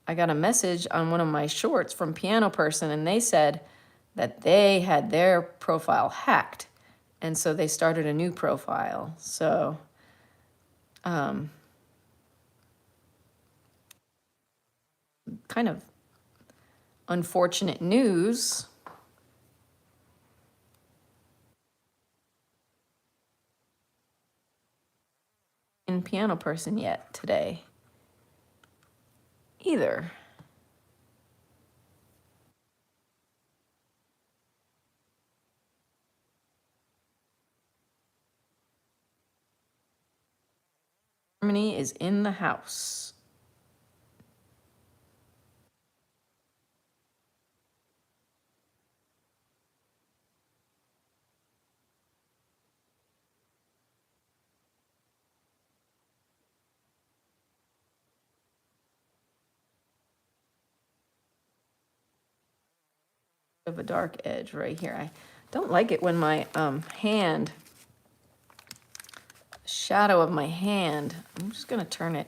I got a message on one of my shorts from Piano Person, and they said that they had their profile hacked And so they started a new profile. So kind of unfortunate news. In piano person yet today either. Germany is in the house. Of a dark edge right here. I don't like it when my hand, shadow of my hand, I'm just gonna turn it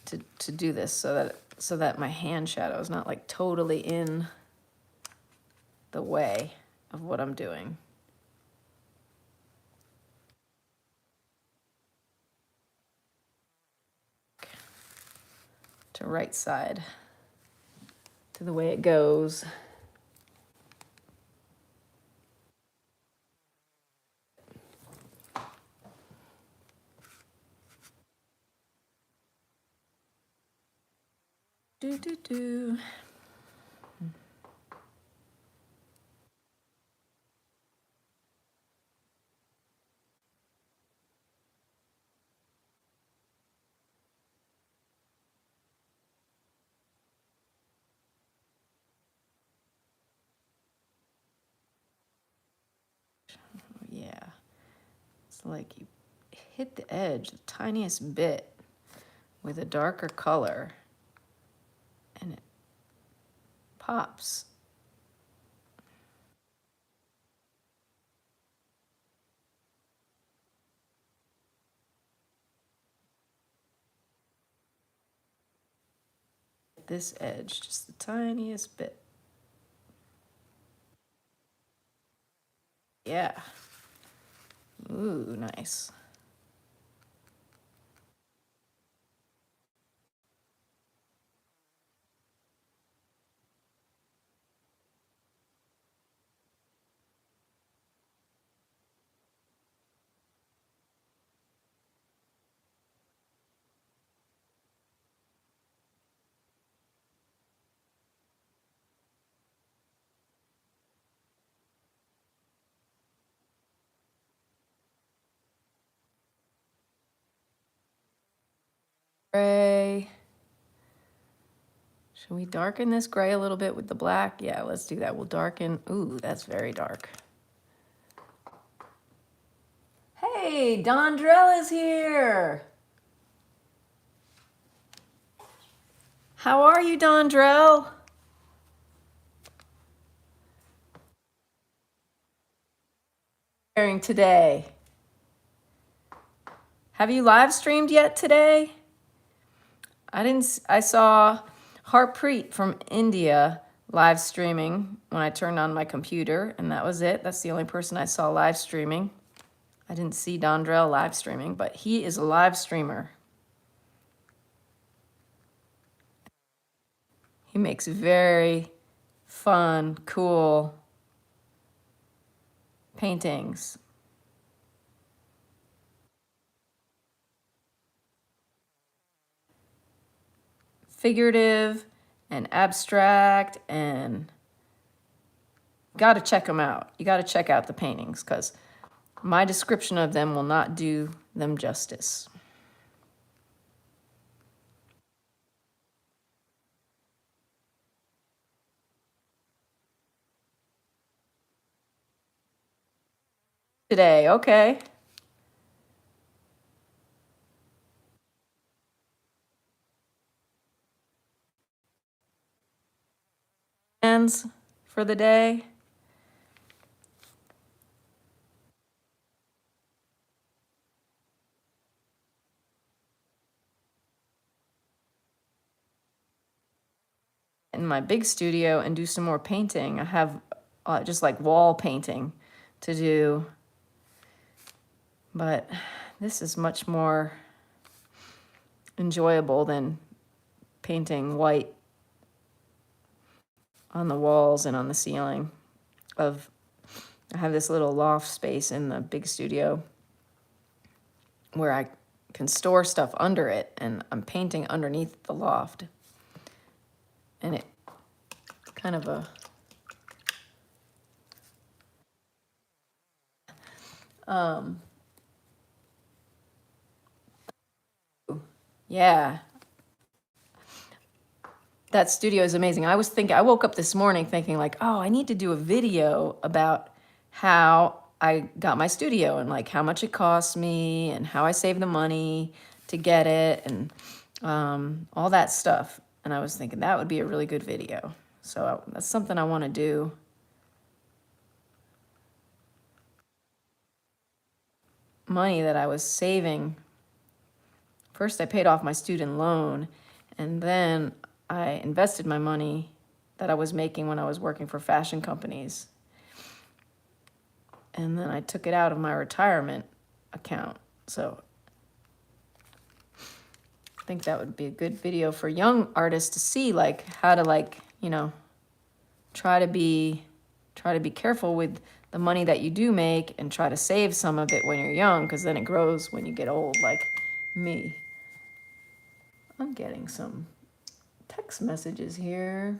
to do this so that my hand shadow is not like totally in the way of what I'm doing. To right side, to the way it goes. Do do do. Yeah, it's like you hit the edge the tiniest bit with a darker color and it pops. This edge, just the tiniest bit. Yeah. Ooh, nice. Gray. Should we darken this gray a little bit with the black? Yeah, let's do that. We'll darken. Ooh, that's very dark. Hey, Dondrell is here. How are you, Dondrell? Today. Have you live streamed yet today? I didn't. I saw Harpreet from India live streaming when I turned on my computer, and that was it. That's the only person I saw live streaming. I didn't see Dondrell live streaming, but he is a live streamer. He makes very fun, cool paintings. Figurative and abstract, and got to check them out. You got to check out the paintings because my description of them will not do them justice. Today, okay. Plans for the day? In my big studio and do some more painting. I have just like wall painting to do But this is much more enjoyable than painting white on the walls and on the ceiling. I have this little loft space in the big studio where I can store stuff under it, and I'm painting underneath the loft. And it kind of yeah. That studio is amazing. I woke up this morning thinking like, oh, I need to do a video about how I got my studio and like how much it cost me and how I saved the money to get it and all that stuff. And I was thinking that would be a really good video. So that's something I want to do. Money that I was saving. First, I paid off my student loan, and then I invested my money that I was making when I was working for fashion companies. And then I took it out of my retirement account. So I think that would be a good video for young artists to see, like how to try to be careful with the money that you do make and try to save some of it when you're young, because then it grows when you get old, like me. I'm getting some text messages here.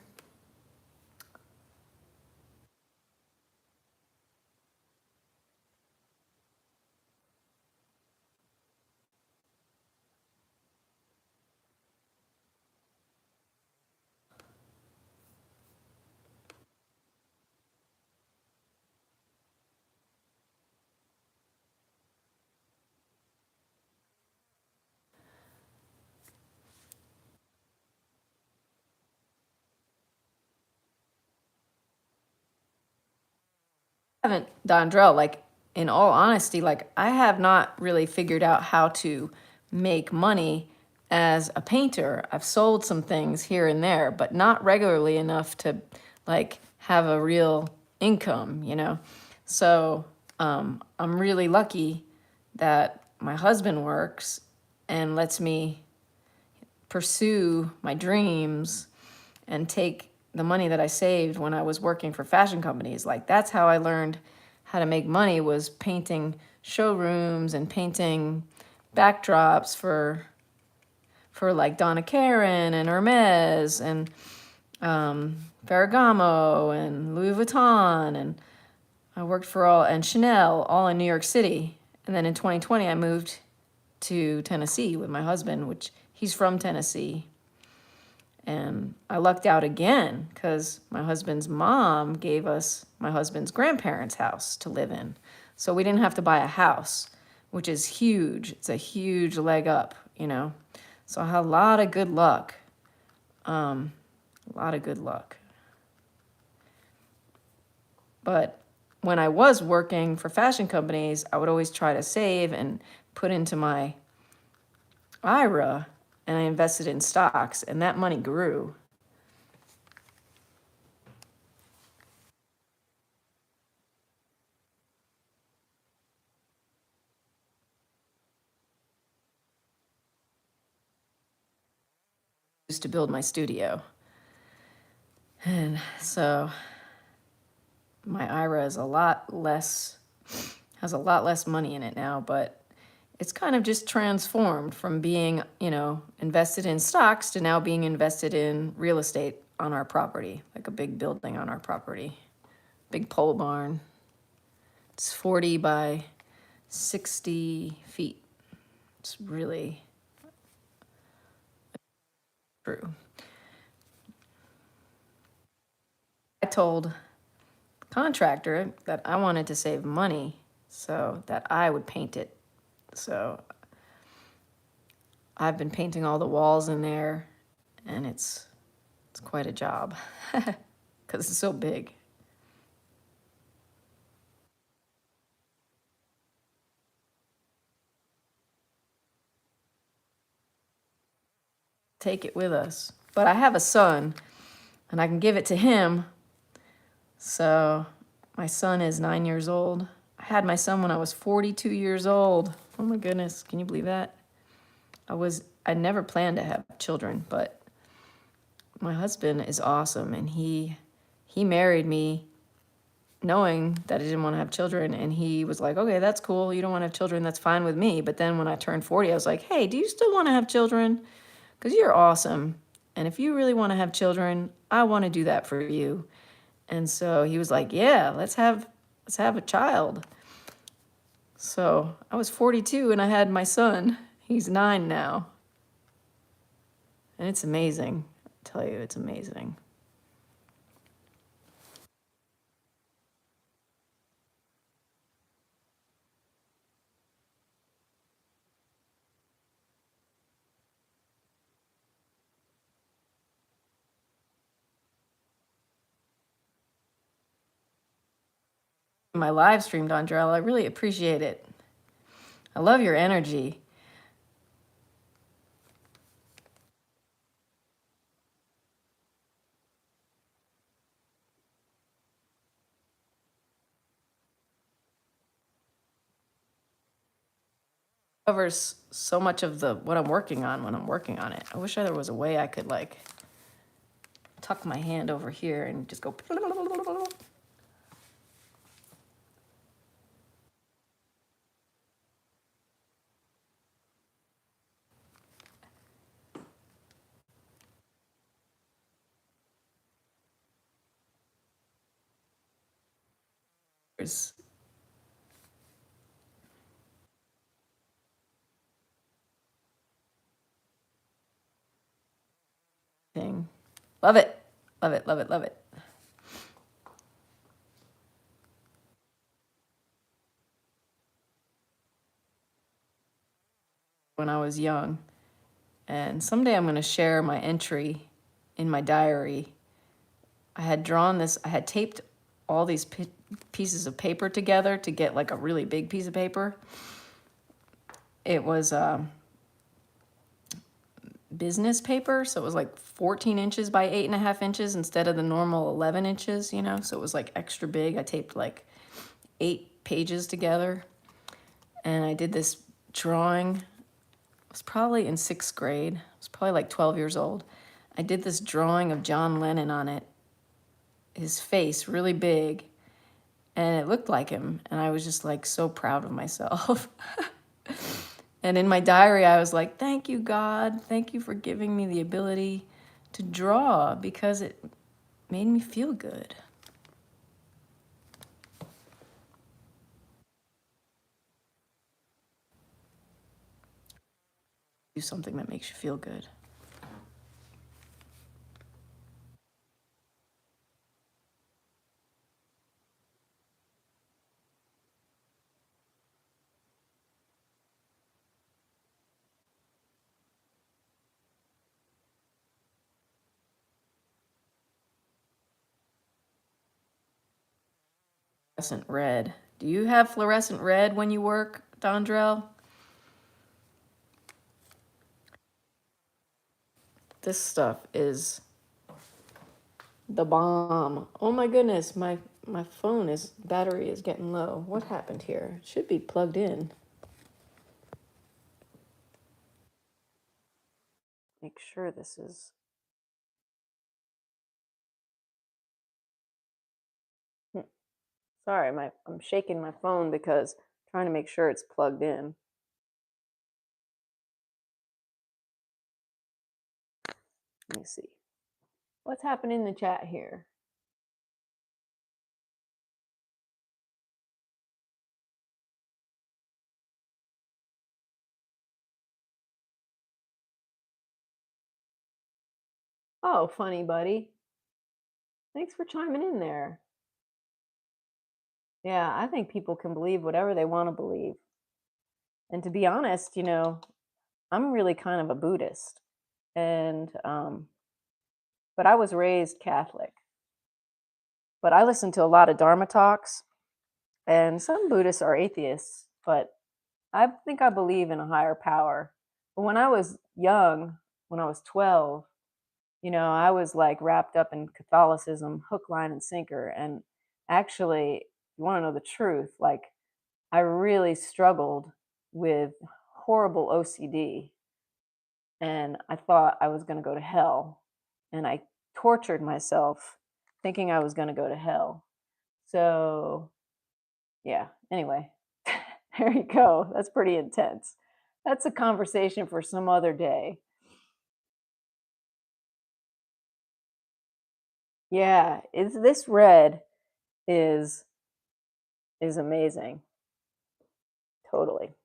Haven't, Dondrell, like in all honesty, like I have not really figured out how to make money as a painter. I've sold some things here and there, but not regularly enough to like have a real income, you know? So I'm really lucky that my husband works and lets me pursue my dreams and take the money that I saved when I was working for fashion companies. Like that's how I learned how to make money, was painting showrooms and painting backdrops for like Donna Karan and Hermes and Ferragamo and Louis Vuitton, and I worked for and Chanel, all in New York City. And then in 2020 I moved to Tennessee with my husband, which he's from Tennessee. And I lucked out again because my husband's mom gave us my husband's grandparents' house to live in. So we didn't have to buy a house, which is huge. It's a huge leg up, you know. So I had a lot of good luck. A lot of good luck. But when I was working for fashion companies, I would always try to save and put into my IRA, and I invested in stocks, and that money grew. Used to build my studio. And so my IRA is has a lot less money in it now, but it's kind of just transformed from being, you know, invested in stocks to now being invested in real estate on our property, like a big building on our property, big pole barn. It's 40 by 60 feet. It's really true. I told the contractor that I wanted to save money so that I would paint it. So I've been painting all the walls in there, and it's quite a job because it's so big. Take it with us. But I have a son, and I can give it to him. So my son is 9 years old. I had my son when I was 42 years old. Oh my goodness, can you believe that? I never planned to have children, but my husband is awesome, and he married me knowing that I didn't want to have children, and he was like, "Okay, that's cool. You don't want to have children. That's fine with me." But then when I turned 40, I was like, "Hey, do you still want to have children? Because you're awesome. And if you really want to have children, I want to do that for you." And so he was like, "Yeah, let's have a child." So I was 42 and I had my son. He's 9 now. And it's amazing. I tell you, it's amazing. My live stream, Dondrell, I really appreciate it. I love your energy. It covers so much of the what I'm working on when I'm working on it. I wish there was a way I could like tuck my hand over here and just go. Thing. Love it. Love it. Love it. Love it. When I was young. And someday I'm going to share my entry in my diary. I had drawn this, I had taped all these pieces of paper together to get like a really big piece of paper. It was business paper, so it was like 14 inches by 8.5 inches instead of the normal 11 inches, you know, so it was like extra big. I taped like 8 pages together, and I did this drawing. I was probably in 6th grade. I was probably like 12 years old. I did this drawing of John Lennon on it, his face really big, and it looked like him, and I was just like so proud of myself. And in my diary, I was like, "Thank you, God. Thank you for giving me the ability to draw because it made me feel good." Do something that makes you feel good. Fluorescent red. Do you have fluorescent red when you work, Dondrell? This stuff is the bomb. Oh my goodness, my phone is battery is getting low. What happened here? It should be plugged in. Make sure this is. Hmm, Sorry, I'm shaking my phone because I'm trying to make sure it's plugged in. Let me see. What's happening in the chat here? Oh, funny buddy. Thanks for chiming in there. Yeah, I think people can believe whatever they want to believe. And to be honest, I'm really kind of a Buddhist. And but I was raised Catholic. But I listen to a lot of Dharma talks, and some Buddhists are atheists, but I think I believe in a higher power. But when I was young, when I was 12, I was like wrapped up in Catholicism, hook, line, and sinker. And actually, you want to know the truth, like I really struggled with horrible OCD, and I thought I was going to go to hell, and I tortured myself thinking I was going to go to hell. So, yeah, anyway, there you go. That's pretty intense. That's a conversation for some other day. Yeah, is this red is amazing. Totally.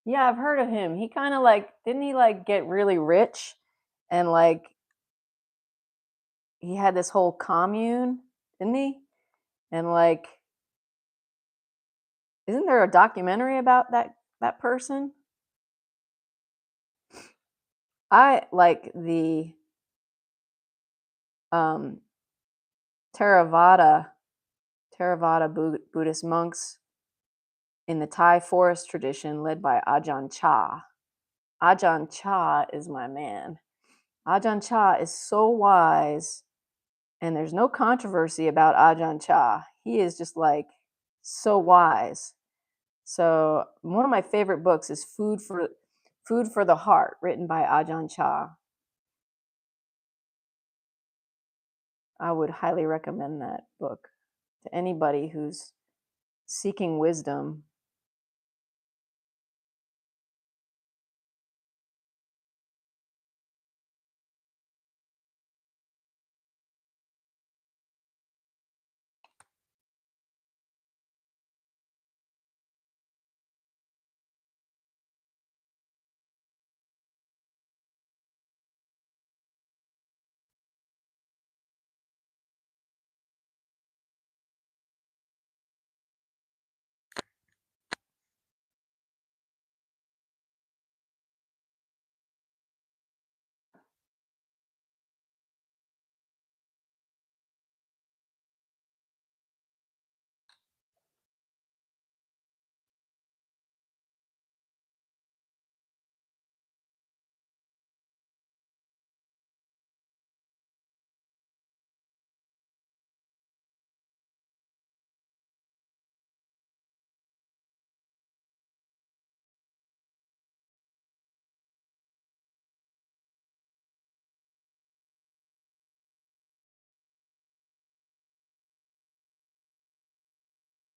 Yeah, I've heard of him. He kind of like didn't he like get really rich and like he had this whole commune, didn't he? And like isn't there a documentary about that person? I like the um Theravada Buddhist monks in the Thai forest tradition led by Ajahn Chah. Ajahn Chah is my man. Ajahn Chah is so wise, and there's no controversy about Ajahn Chah. He is just like so wise. So one of my favorite books is Food for the Heart, written by Ajahn Chah. I would highly recommend that book to anybody who's seeking wisdom.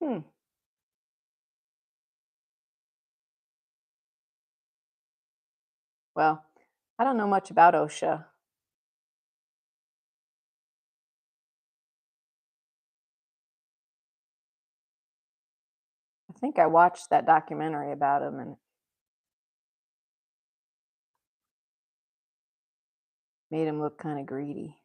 Hmm. Well, I don't know much about OSHA. I think I watched that documentary about him and made him look kind of greedy.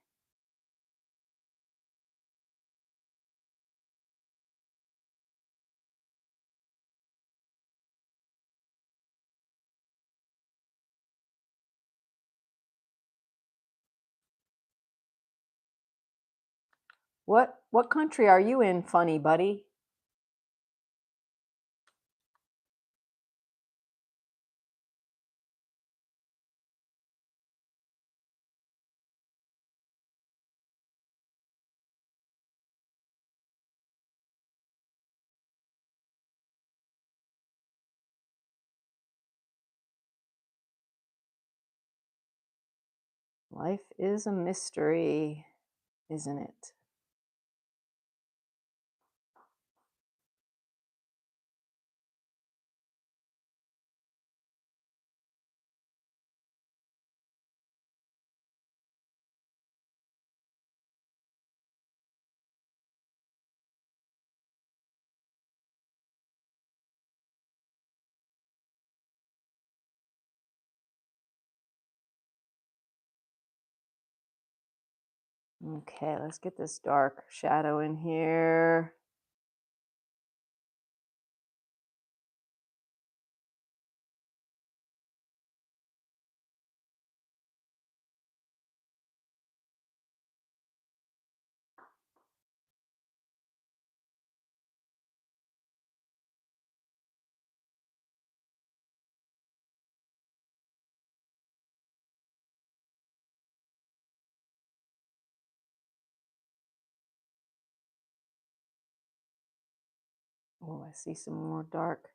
What country are you in, funny buddy? Life is a mystery, isn't it? Okay, let's get this dark shadow in here. Oh, I see some more dark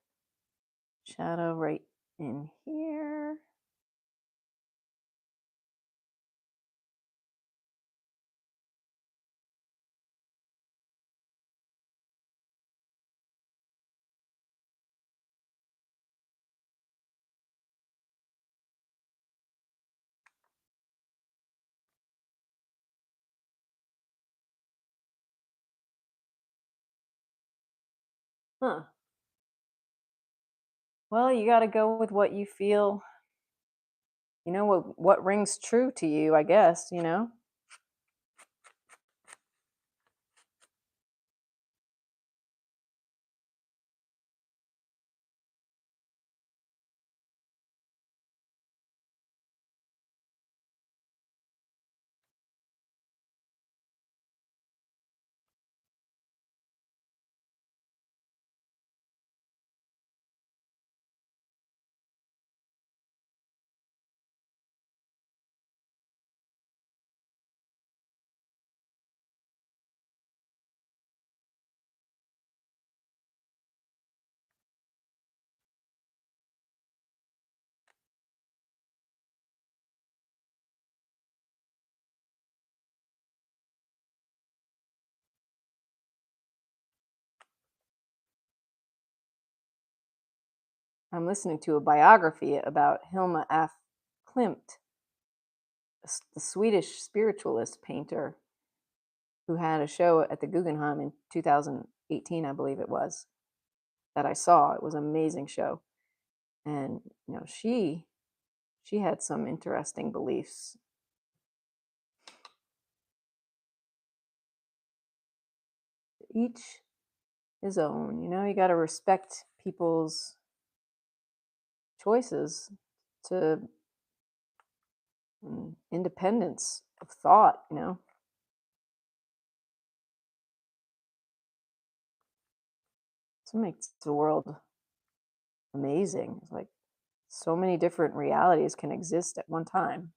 shadow right in here. Huh. Well, you got to go with what you feel, what rings true to you, I guess. I'm listening to a biography about Hilma af Klimt, the Swedish spiritualist painter who had a show at the Guggenheim in 2018, I believe it was, that I saw. It was an amazing show. And she had some interesting beliefs. Each his own. You got to respect people's choices to independence of thought. It's what makes the world amazing. It's like so many different realities can exist at one time.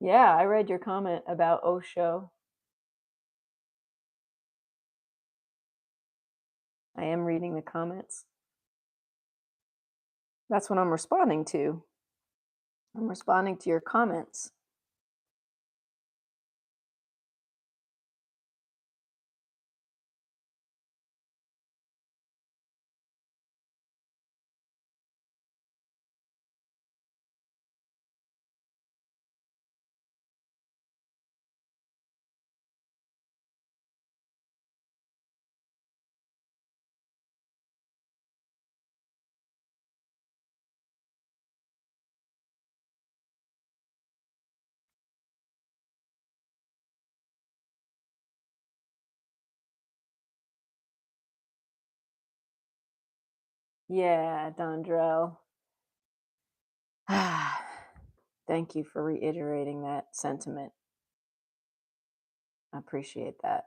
Yeah, I read your comment about Osho. I am reading the comments. That's what I'm responding to. I'm responding to your comments. Yeah, Dondrell. Thank you for reiterating that sentiment. I appreciate that.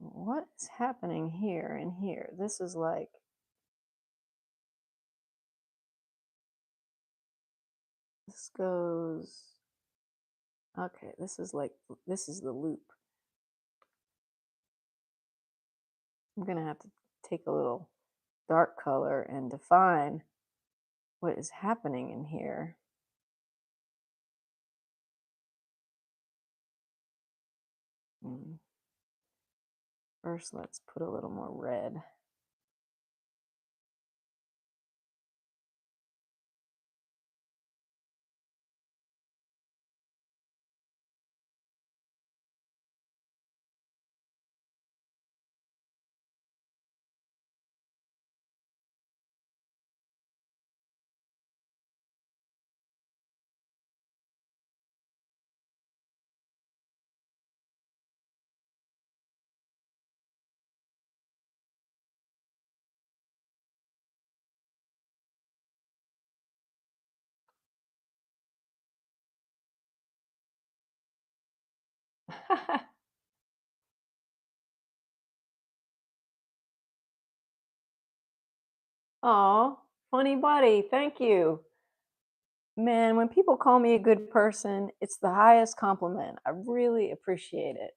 What is happening here and here? This is like, this goes, okay, this is the loop. I'm going to have to take a little dark color and define what is happening in here. First, let's put a little more red. Aw, funny buddy, thank you. Man, when people call me a good person, it's the highest compliment. I really appreciate it.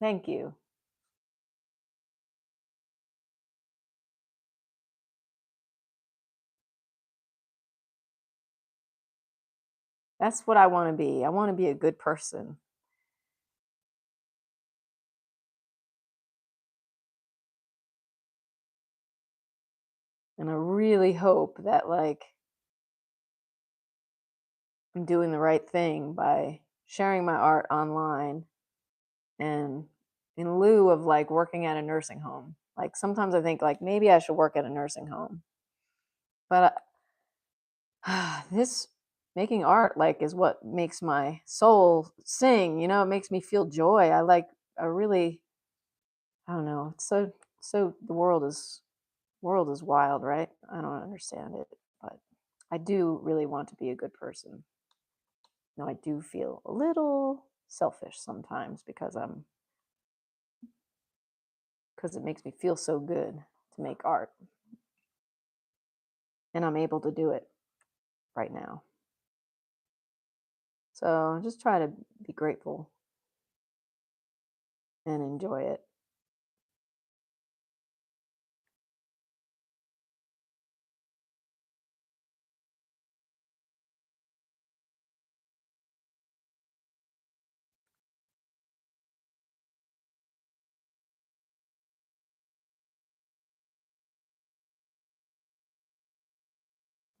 Thank you. That's what I want to be. I want to be a good person. And I really hope that, like, I'm doing the right thing by sharing my art online and in lieu of like working at a nursing home. Like sometimes I think like maybe I should work at a nursing home. But this making art like is what makes my soul sing, you know, it makes me feel joy. I really I don't know. It's so the world is wild, right? I don't understand it, but I do really want to be a good person. Now I do feel a little selfish sometimes because it makes me feel so good to make art and I'm able to do it right now. So just try to be grateful and enjoy it.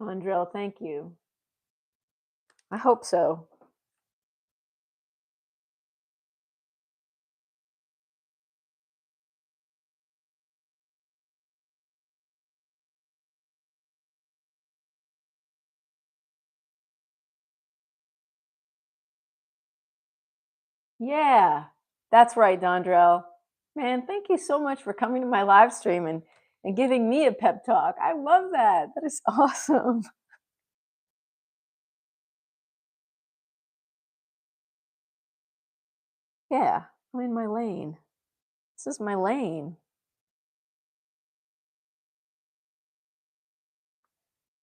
Andrell, thank you. I hope so. Yeah, that's right, Dondrell. Man, thank you so much for coming to my live stream and giving me a pep talk. I love that. That is awesome. Yeah, I'm in my lane. This is my lane.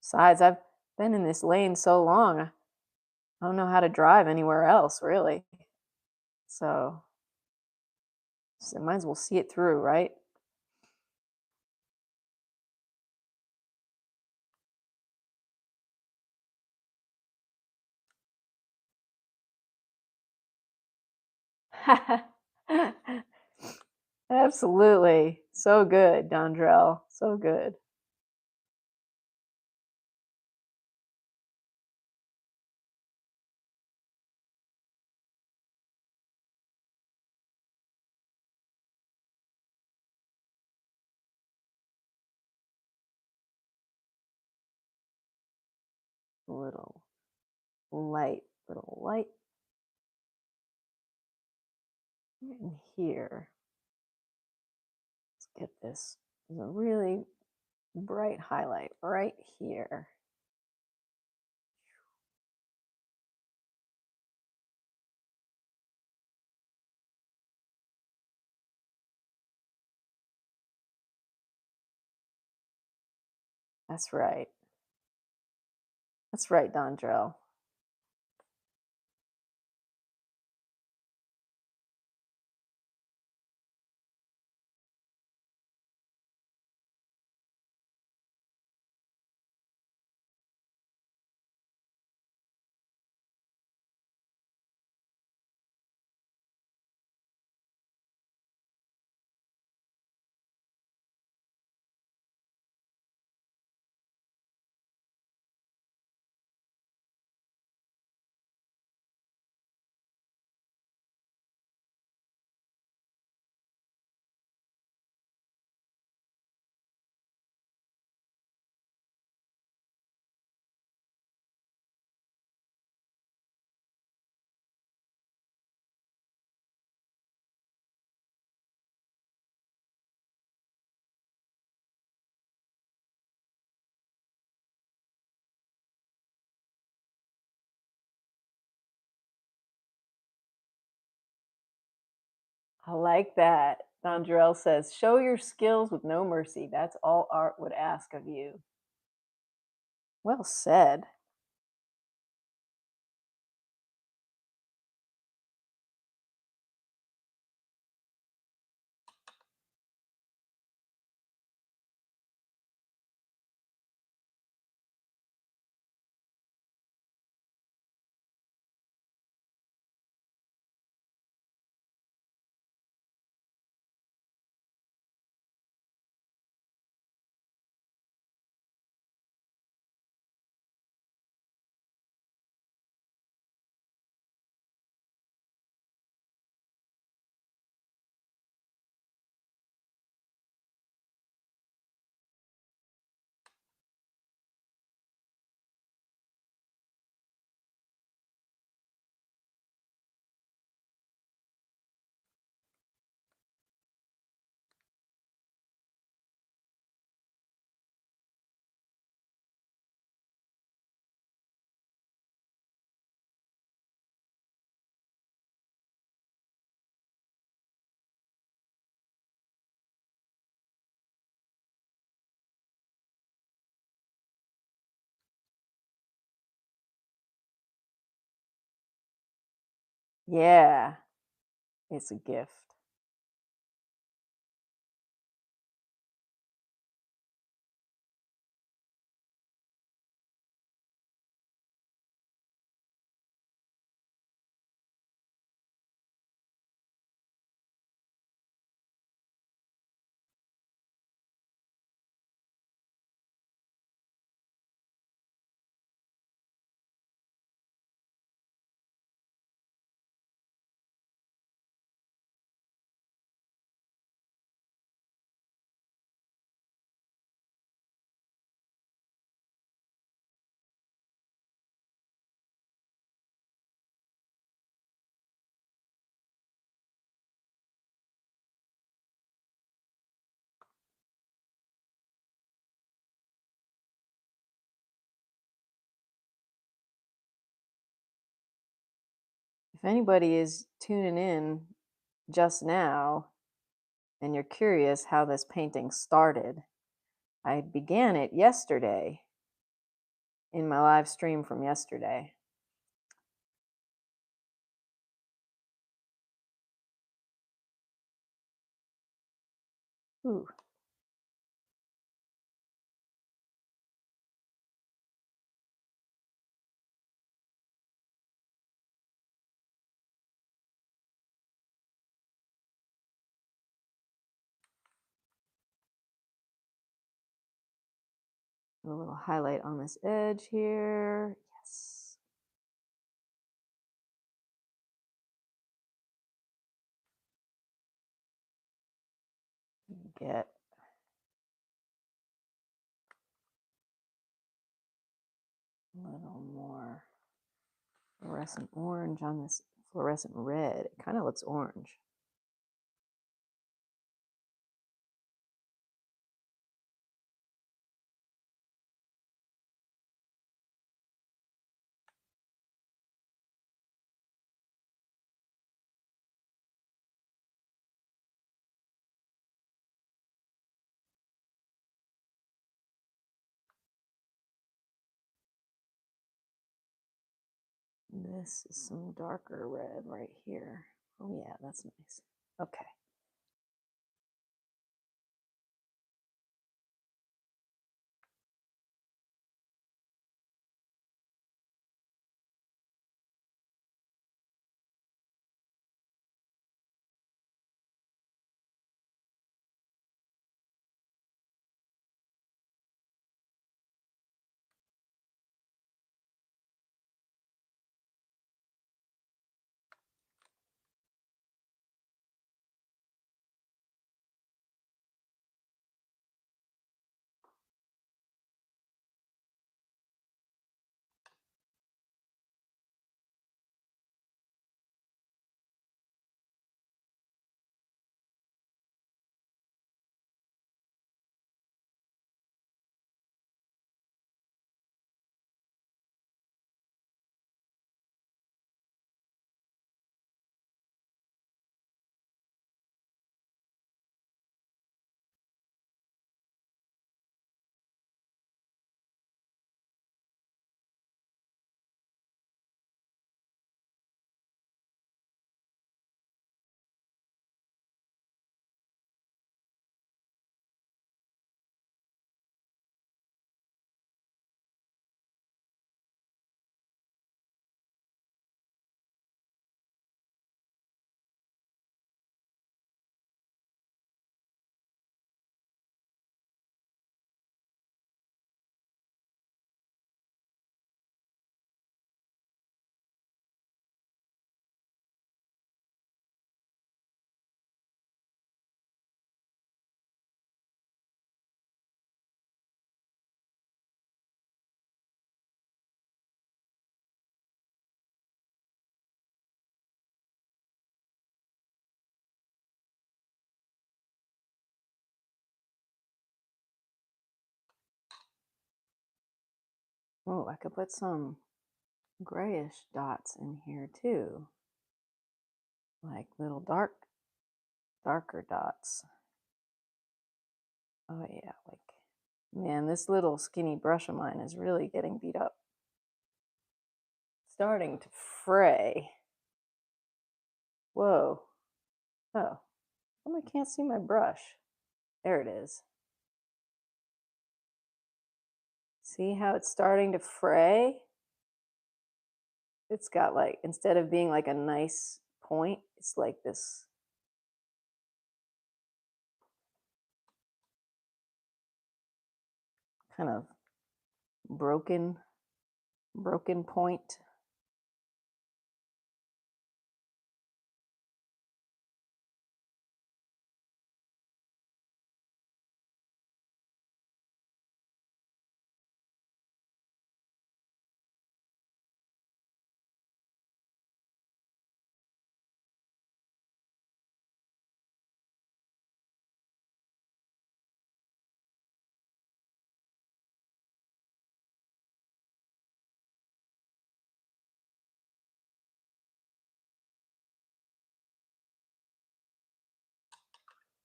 Besides, I've been in this lane so long, I don't know how to drive anywhere else, really. So, might as well see it through, right? Absolutely. So good, Dondrell. So good. Little little light in here. Let's get this. There's a really bright highlight right here. That's right. That's right, Dondrell. I like that. Dondrell says, show your skills with no mercy. That's all art would ask of you. Well said. Yeah, it's a gift. If anybody is tuning in just now and you're curious how this painting started, I began it yesterday in my live stream from yesterday. Ooh. A little highlight on this edge here. Yes. Get a little more fluorescent orange on this fluorescent red. It kind of looks orange. This is some darker red right here. Oh yeah, that's nice. Okay. Oh, I could put some grayish dots in here too. Like little darker dots. Oh yeah, like, man, this little skinny brush of mine is really getting beat up. Starting to fray. Whoa. Oh, I can't see my brush. There it is. See how it's starting to fray? It's got like, instead of being like a nice point, it's like this kind of broken point.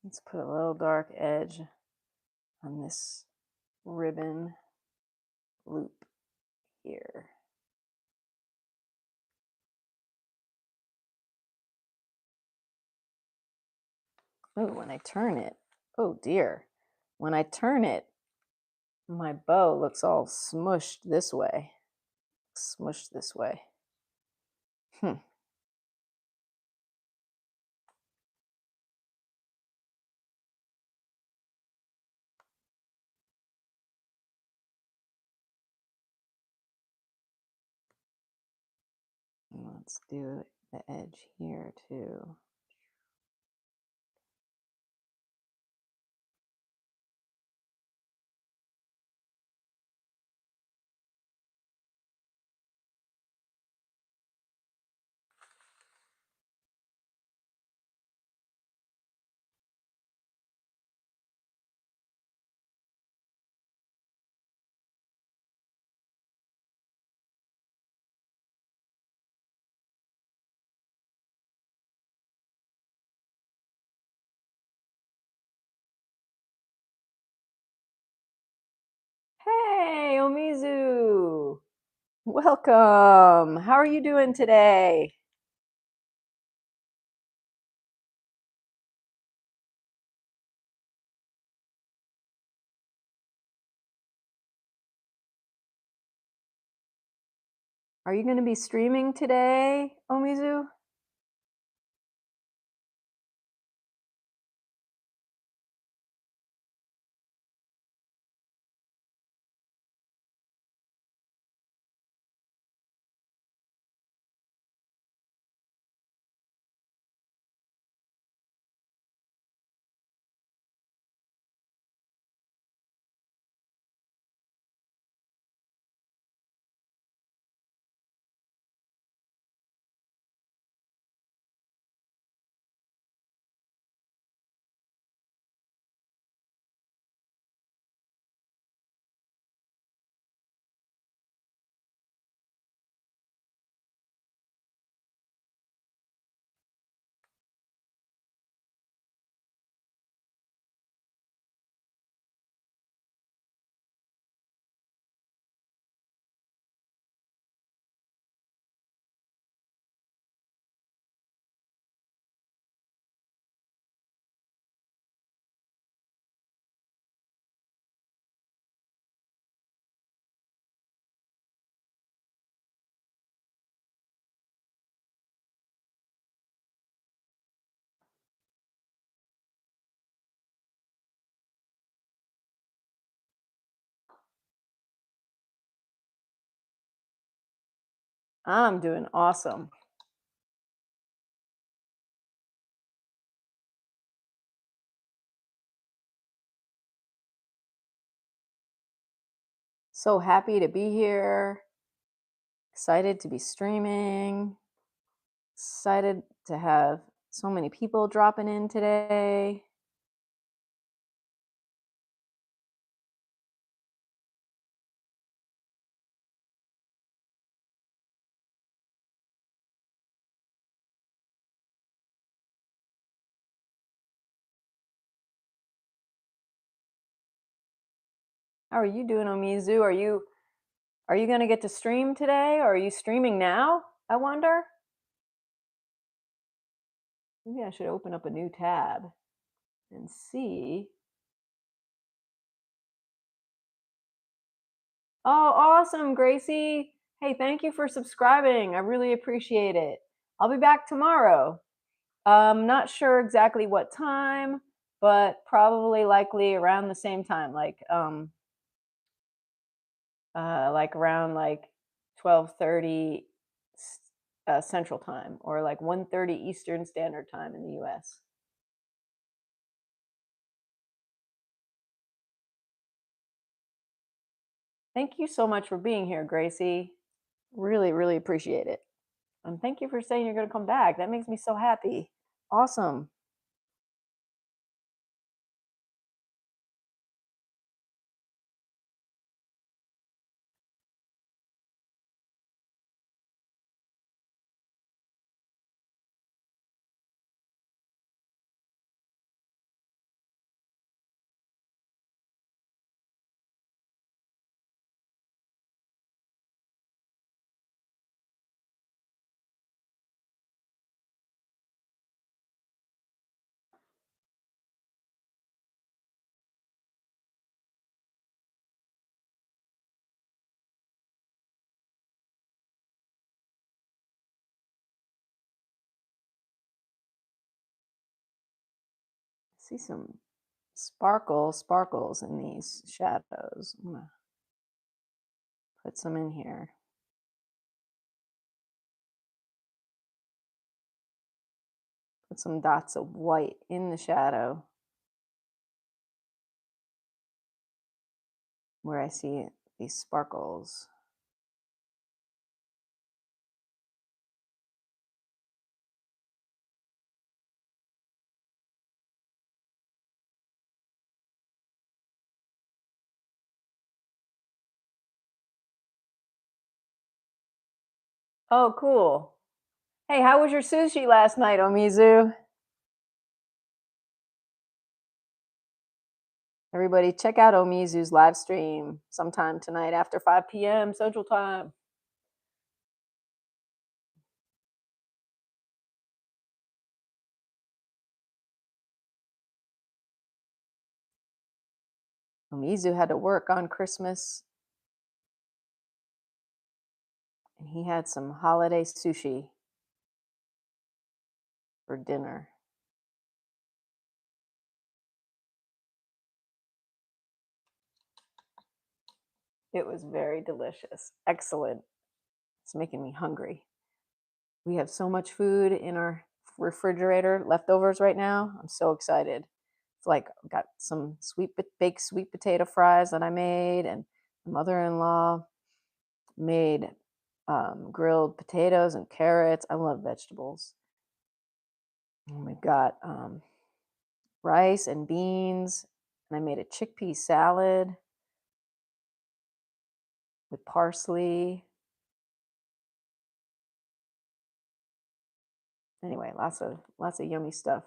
Let's put a little dark edge on this ribbon loop here. Oh, when I turn it, oh dear. When I turn it, my bow looks all smushed this way. Smushed this way. Let's do the edge here too. Hey, Omizu! Welcome. How are you doing today? Are you going to be streaming today, Omizu? I'm doing awesome. So happy to be here. Excited to be streaming. Excited to have so many people dropping in today. How are you doing, Omizu? Are you going to get to stream today, or are you streaming now? I wonder. Maybe I should open up a new tab and see. Oh, awesome, Gracie. Hey, thank you for subscribing. I really appreciate it. I'll be back tomorrow. Not sure exactly what time, but probably likely around the same time, like around like 12:30 Central Time, or like 1:30 Eastern Standard Time in the US. Thank you so much for being here, Gracie. Really, really appreciate it. And thank you for saying you're going to come back. That makes me so happy. Awesome. See some sparkles in these shadows. I'm gonna put some in here. Put some dots of white in the shadow where I see these sparkles. Oh, cool. Hey, how was your sushi last night, Omizu? Everybody, check out Omizu's live stream sometime tonight after 5 p.m. Central Time. Omizu had to work on Christmas, and he had some holiday sushi for dinner. It was very delicious. Excellent. It's making me hungry. We have so much food in our refrigerator, leftovers right now. I'm so excited. It's like I've got some baked sweet potato fries that I made, and my mother-in-law made grilled potatoes and carrots. I love vegetables. And we've got rice and beans, and I made a chickpea salad with parsley. Anyway, lots of yummy stuff.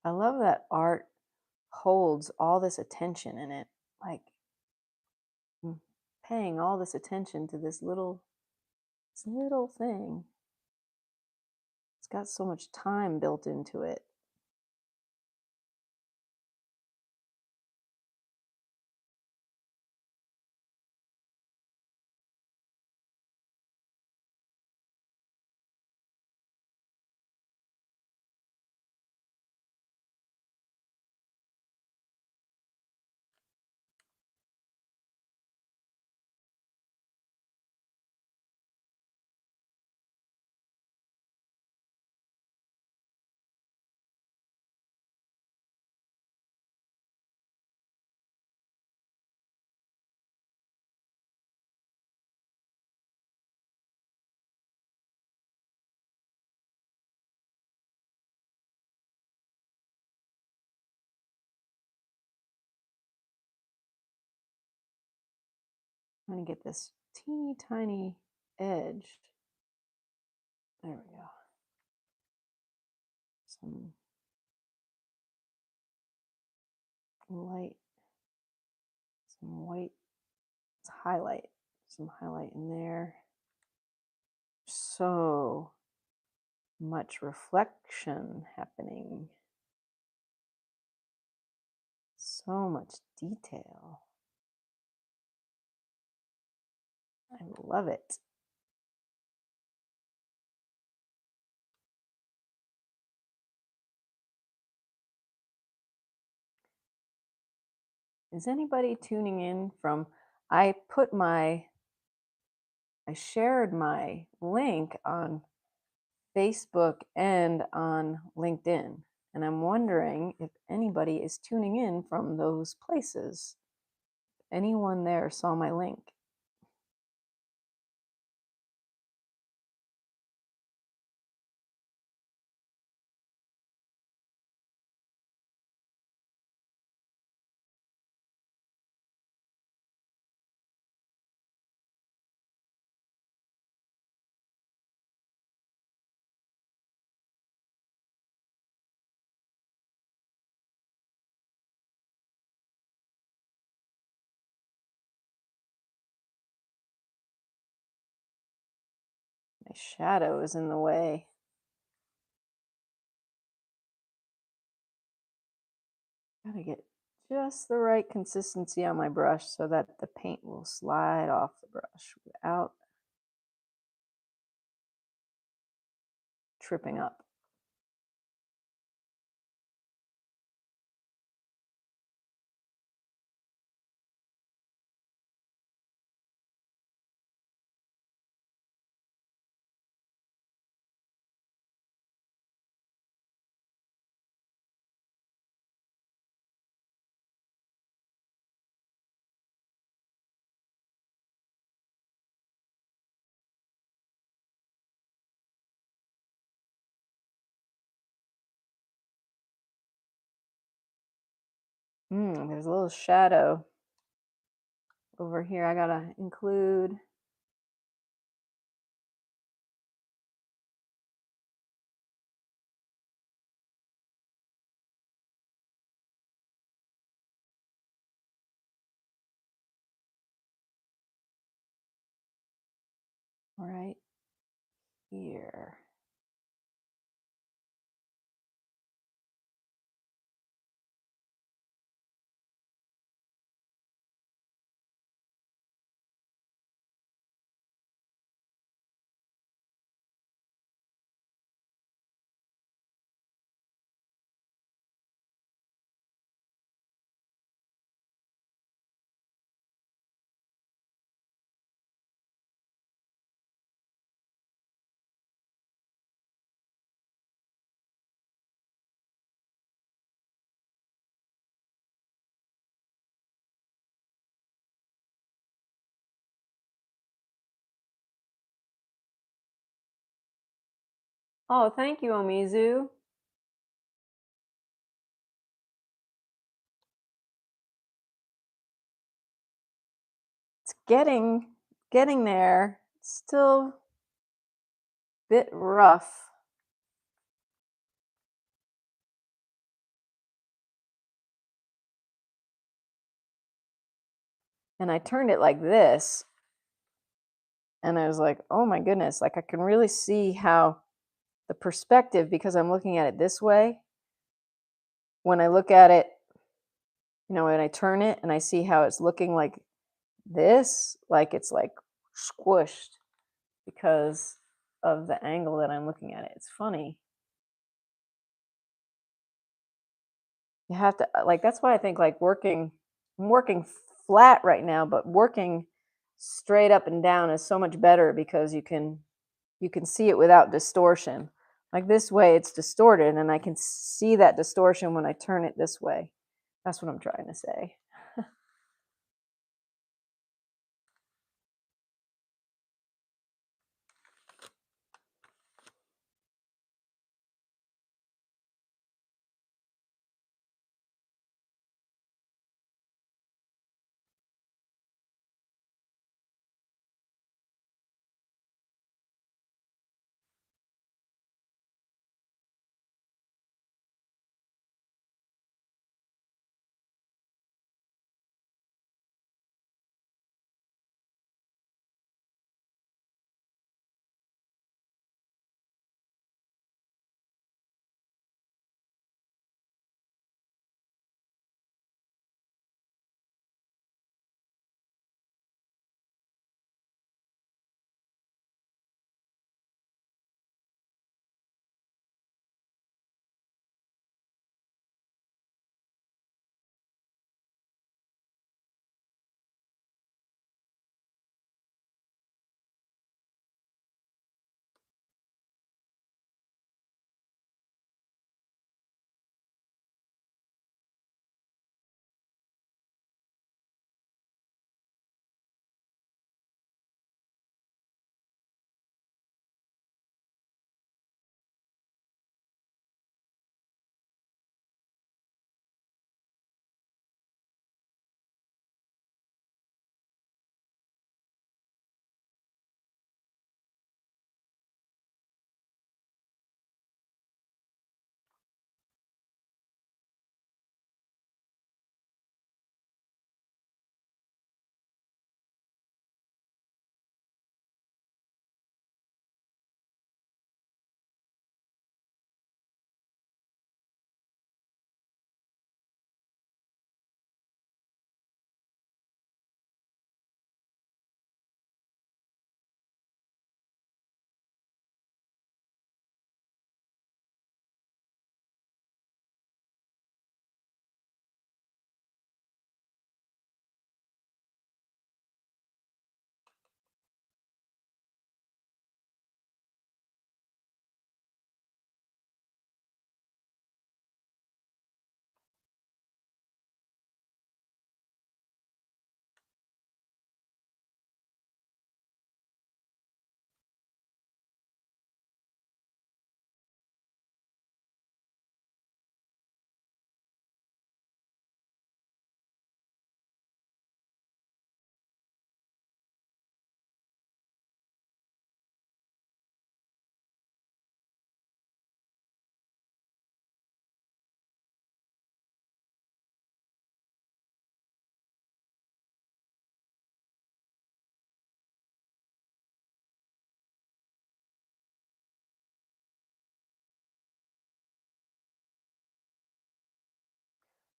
I love that art holds all this attention in it. Like paying all this attention to this little thing. It's got so much time built into it. I'm going to get this teeny tiny edge. There we go. Some light, some white. Let's highlight. Some highlight in there. So much reflection happening. So much detail. I love it. Is anybody tuning in from, I shared my link on Facebook and on LinkedIn. And I'm wondering if anybody is tuning in from those places. Anyone there saw my link? My shadow is in the way. Gotta get just the right consistency on my brush so that the paint will slide off the brush without tripping up. There's a little shadow over here I gotta include. Right here. Oh, thank you, Omizu. It's getting there. Still a bit rough. And I turned it like this. And I was like, oh my goodness, like I can really see how the perspective, because I'm looking at it this way, when I look at it, when I turn it and I see how it's looking like this, like it's like squished because of the angle that I'm looking at it. It's funny. You have to like that's why I think like I'm working flat right now, but working straight up and down is so much better because you can see it without distortion. Like this way it's distorted and I can see that distortion when I turn it this way. That's what I'm trying to say.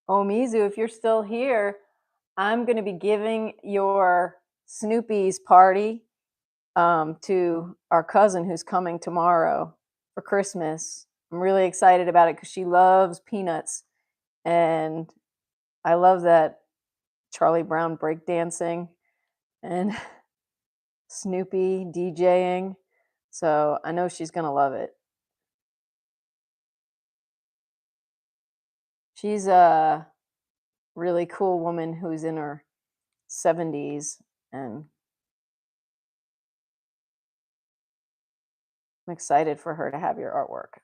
Oh, Mizu, if you're still here, I'm going to be giving your Snoopy's party to our cousin who's coming tomorrow for Christmas. I'm really excited about it because she loves peanuts. And I love that Charlie Brown breakdancing and Snoopy DJing. So I know she's going to love it. She's a really cool woman who's in her 70s, and I'm excited for her to have your artwork.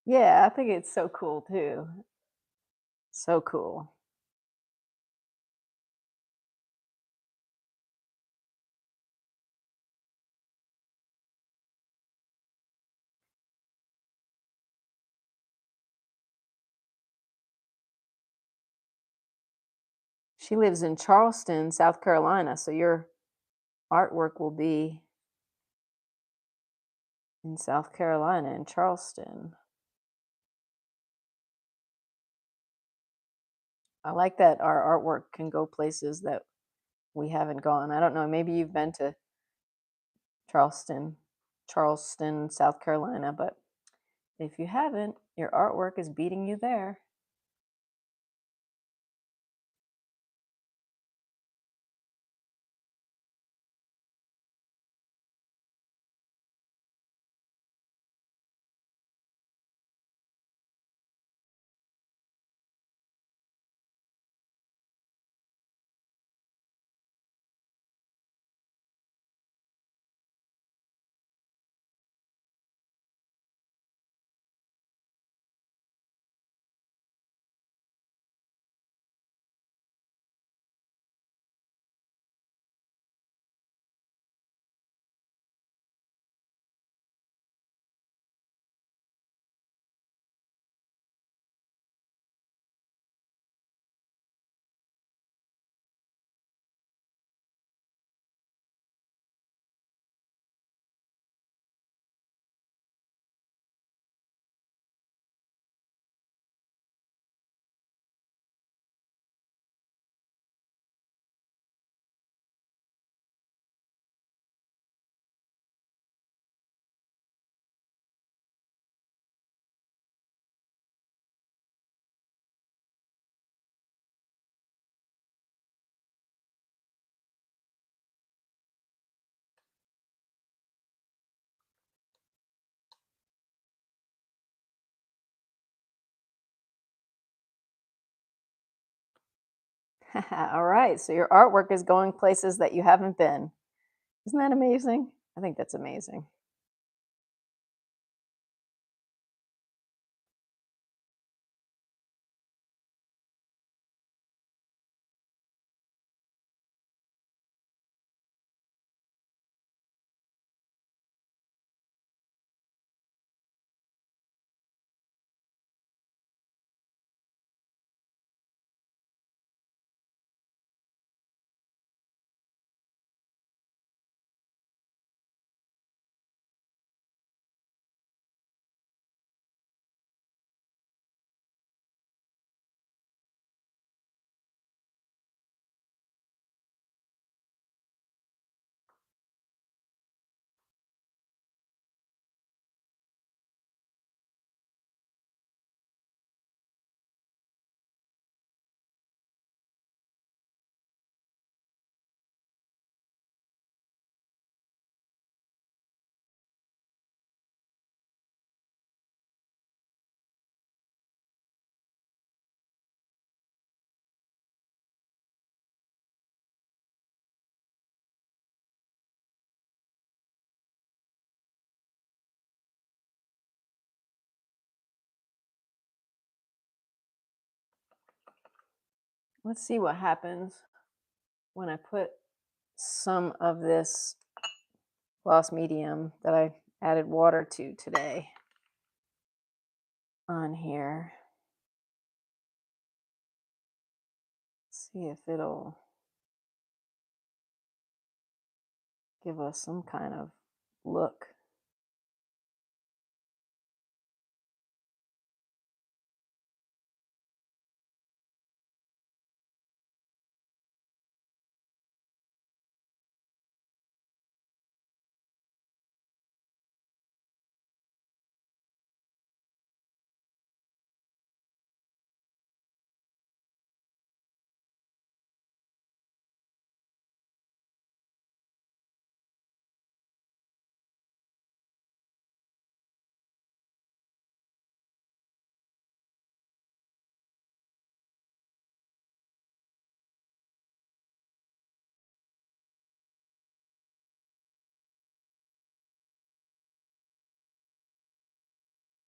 Yeah, I think it's so cool too. So cool. She lives in Charleston, South Carolina, so your artwork will be in South Carolina, in Charleston. I like that our artwork can go places that we haven't gone. I don't know, maybe you've been to Charleston, South Carolina, but if you haven't, your artwork is beating you there. All right, so your artwork is going places that you haven't been. Isn't that amazing? I think that's amazing. Let's see what happens when I put some of this gloss medium that I added water to today on here. See if it'll give us some kind of look.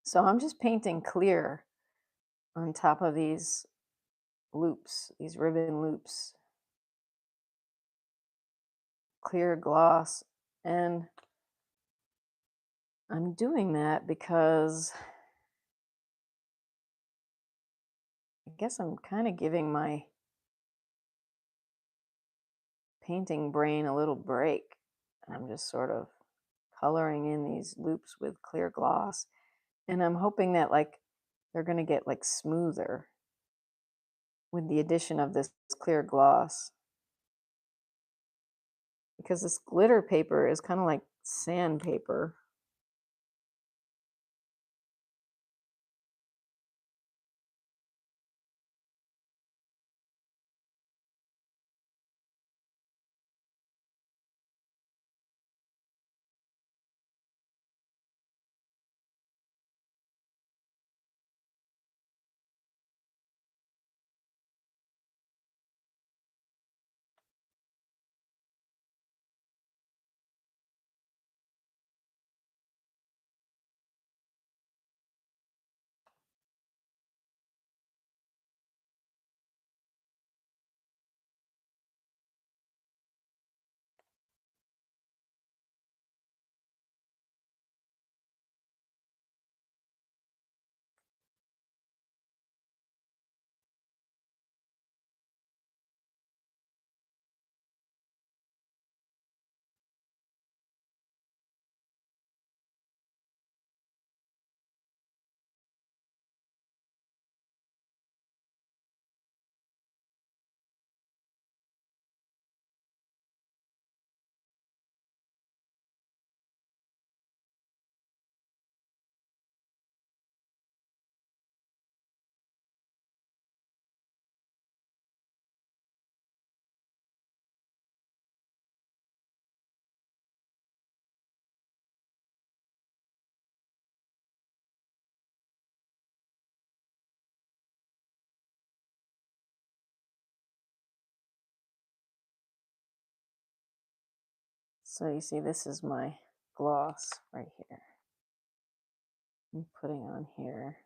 So I'm just painting clear on top of these loops, these ribbon loops, clear gloss. And I'm doing that because I guess I'm kind of giving my painting brain a little break. I'm just sort of coloring in these loops with clear gloss. And I'm hoping that like they're going to get like smoother with the addition of this clear gloss. Because this glitter paper is kind of like sandpaper. So you see, this is my gloss right here. I'm putting on here.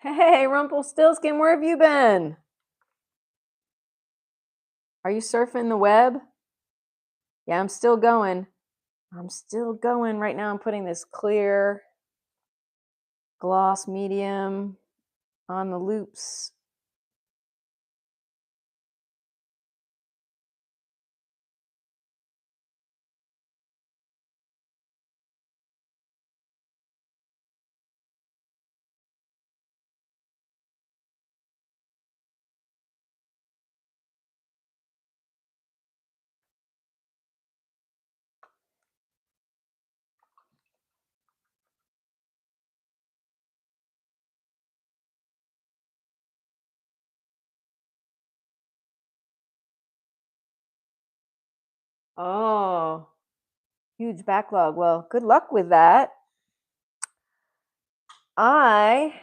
Hey, Rumpelstiltskin, where have you been? Are you surfing the web? Yeah, I'm still going. I'm still going. Right now I'm putting this clear gloss medium on the loops. Oh, huge backlog. Well, good luck with that. I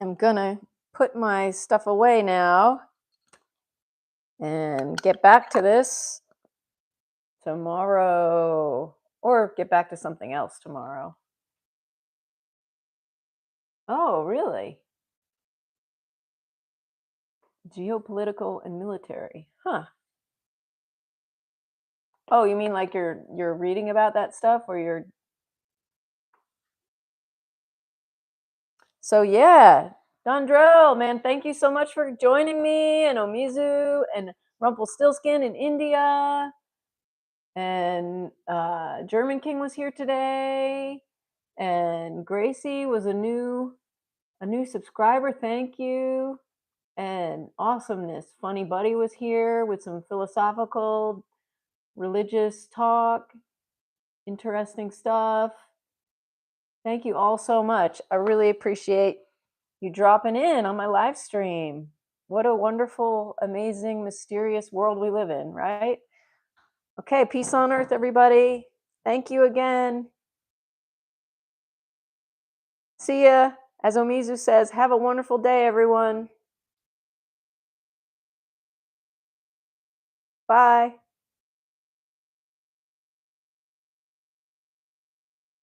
am gonna put my stuff away now and get back to this tomorrow, or get back to something else tomorrow. Oh, really? Geopolitical and military. Huh. Oh, you mean like you're reading about that stuff or you're So yeah, Dondrell, man, thank you so much for joining me and Omizu and Rumpelstiltskin in India. And German King was here today. And Gracie was a new subscriber. Thank you. And awesomeness. Funny Buddy was here with some philosophical, religious talk, interesting stuff. Thank you all so much. I really appreciate you dropping in on my live stream. What a wonderful, amazing, mysterious world we live in, right? Okay, peace on earth, everybody. Thank you again. See ya. As Omizu says, have a wonderful day, everyone. Bye.